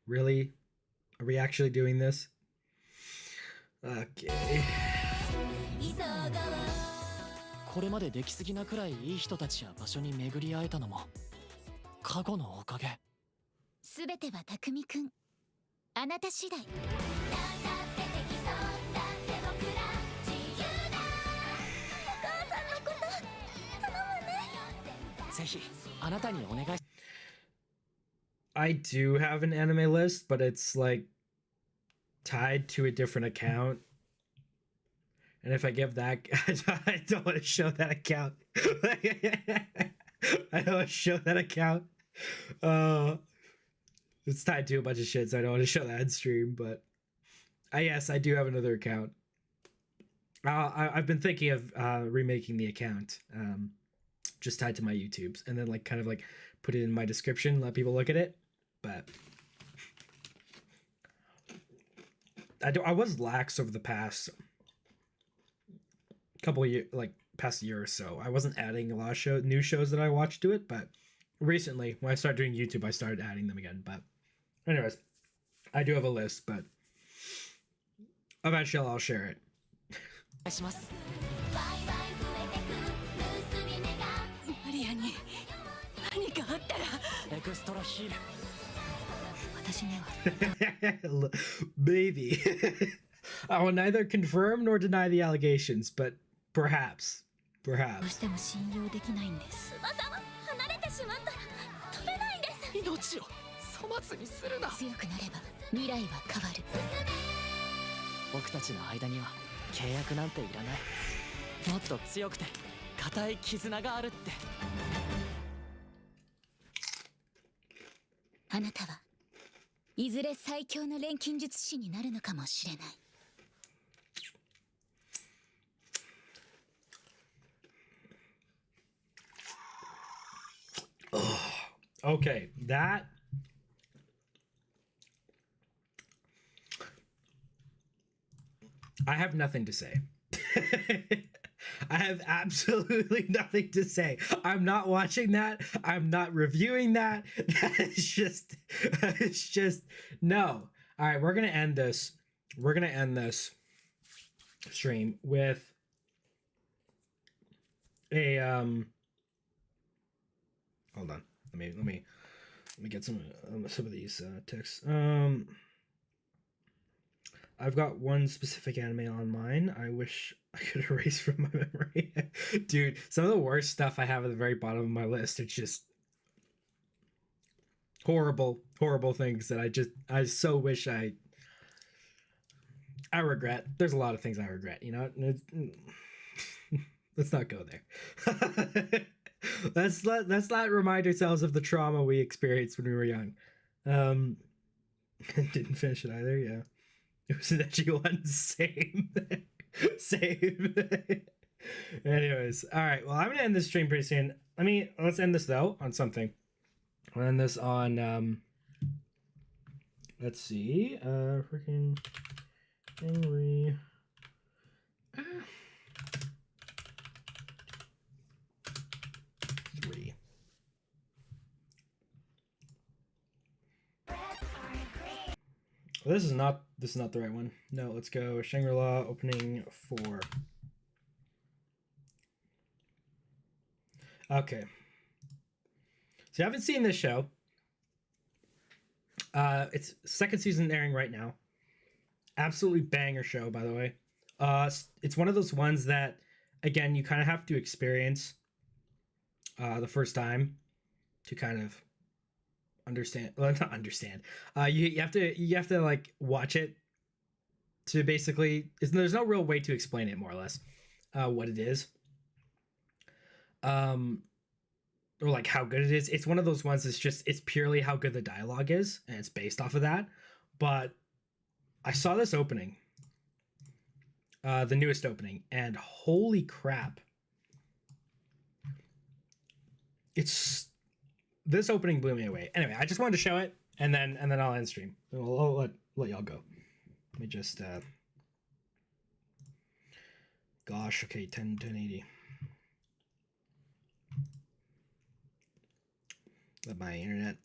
Really? Are we actually doing this? Okay. これまでできすぎなくらいいい人たちや場所に巡り会えたのも過去のおかげ。すべては匠くん。あなた次第。ぜひあなたにお願い。 I do have an anime list, but it's like tied to a different account. And if I give that, I don't want to show that account. I don't want to show that account. It's tied to a bunch of shit, so I don't want to show that in stream. But yes, I do have another account. I've been thinking of remaking the account, just tied to my YouTube's, and then like kind of like put it in my description, let people look at it. But I was lax over the past couple of years, like past year or so. I wasn't adding a lot of new shows that I watched to it, but recently when I started doing YouTube, I started adding them again. But anyways, I do have a list, but eventually I'll share it. お願いします。マリアに何かあったらエクストラヒール。私には Maybe. I will neither confirm nor deny the allegations, but perhaps. どうし Perhaps. ても信用できないんです。翼は離れてしまったら飛べないんです。命を粗末にするな。強くなれば未来は変わる。僕たちの間には契約なんていらない。もっと強くて固い絆があるって。あなたはいずれ最強の錬金術師になるのかもしれない。Okay, that. I have nothing to say. I have absolutely nothing to say. I'm not watching that. I'm not reviewing that. It's just no. All right, we're gonna end this. We're gonna end this stream with a Hold on. Let me get some of these texts. I've got one specific anime on mine. I wish I could erase from my memory. Dude, some of the worst stuff I have at the very bottom of my list. It's just horrible things that I so wish I regret. There's a lot of things I regret, you know? Let's not go there. Let's not remind ourselves of the trauma we experienced when we were young. Didn't finish it either, yeah. It was an edgy one. Same. Anyways, all right. Well, I'm gonna end this stream pretty soon. Let's end this though on something. I'll end this on let's see. Freaking angry. Three. Well, this is not the right one. No, let's go Shangri-La opening 4. Okay. So I haven't seen this show. It's second season airing right now. Absolutely banger show, by the way. It's one of those ones that, again, you kind of have to experience the first time to kind of understand. Well, not understand. You have to like watch it to basically. There's no real way to explain it, more or less, what it is. Or like how good it is. It's one of those ones it's purely how good the dialogue is, and it's based off of that. But I saw this opening, the newest opening, and holy crap. This opening blew me away. Anyway, I just wanted to show it, and then I'll end stream. I'll let y'all go. Let me just gosh, okay, 1080. Let my internet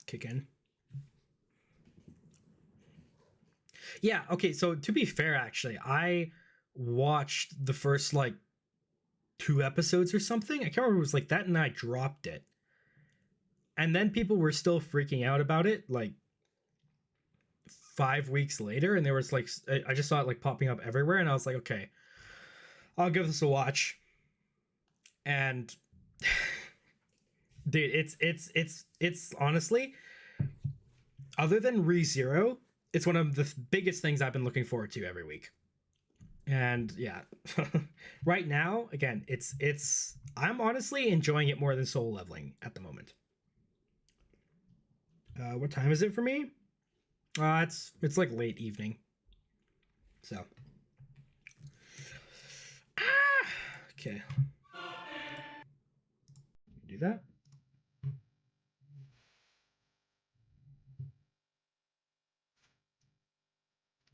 kick in. Yeah, okay, so to be fair, actually, I watched the first like 2 episodes or something. I can't remember, it was like that, and I dropped it. And then people were still freaking out about it like 5 weeks later, and there was like, I just saw it like popping up everywhere, and I was like, okay, I'll give this a watch. And dude, it's honestly, other than ReZero, it's one of the biggest things I've been looking forward to every week. And yeah, right now, again, I'm honestly enjoying it more than Solo Leveling at the moment. What time is it for me? It's like late evening. So. Okay. Do that.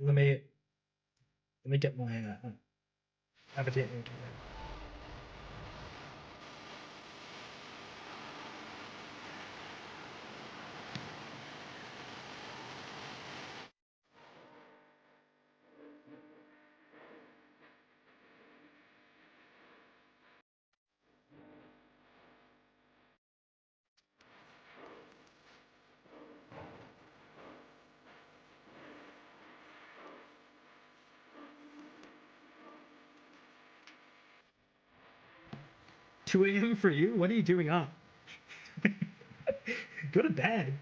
Let me get my avatar. Two a.m. for you? What are you doing up? Go to bed.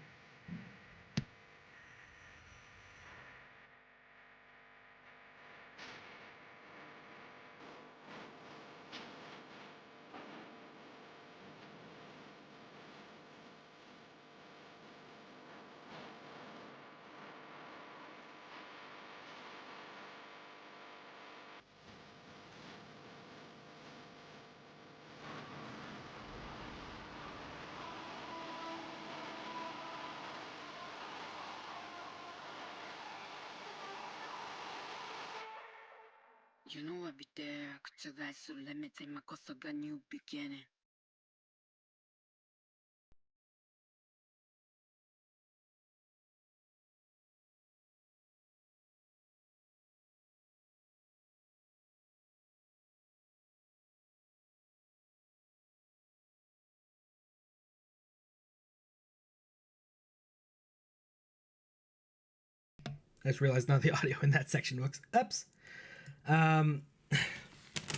You know what, bitter, kutsugay limits ay makosoga new beginning. I just realized now the audio in that section works. Oops. I'll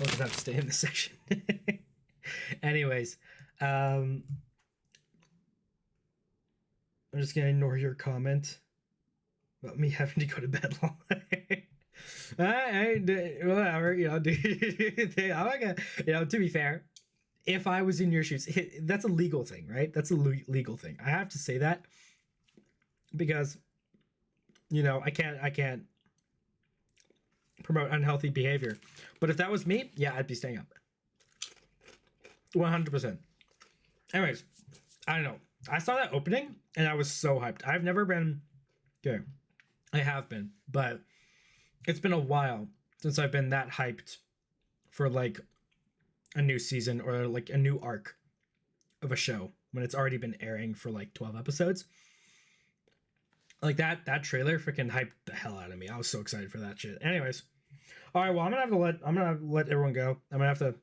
just have to stay in this section. Anyways, I'm just gonna ignore your comment about me having to go to bed long. Whatever, you know. I'm not gonna, you know. To be fair, if I was in your shoes, that's a legal thing, right? That's a legal thing. I have to say that because, you know, I can't promote unhealthy behavior. But if that was me, yeah, I'd be staying up. 100%. Anyways, I don't know. I saw that opening and I was so hyped. I've never been, okay, I have been, but it's been a while since I've been that hyped for like a new season or like a new arc of a show when it's already been airing for like 12 episodes. Like that trailer freaking hyped the hell out of me. I was so excited for that shit. Anyways, all right. Well, I'm gonna let everyone go. I'm gonna have to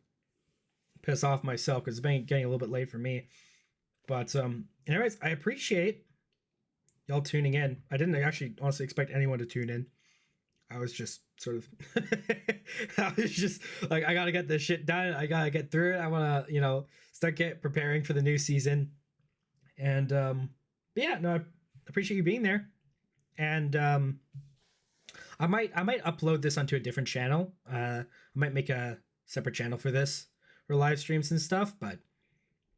piss off myself because it's been getting a little bit late for me. But anyways, I appreciate y'all tuning in. I didn't actually honestly expect anyone to tune in. I was just sort of I was just like, I gotta get this shit done. I gotta get through it. I wanna, start preparing for the new season. And but yeah, no, I appreciate you being there. And I might upload this onto a different channel. I might make a separate channel for this for live streams and stuff, but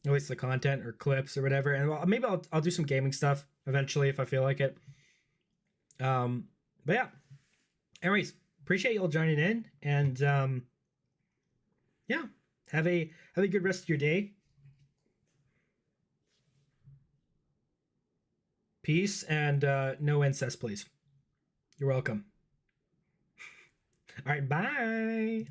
at least the content or clips or whatever. And maybe I'll do some gaming stuff eventually if I feel like it. But yeah. Anyways, appreciate y'all joining in, and yeah, have a good rest of your day. Peace and no incest, please. You're welcome. All right, bye.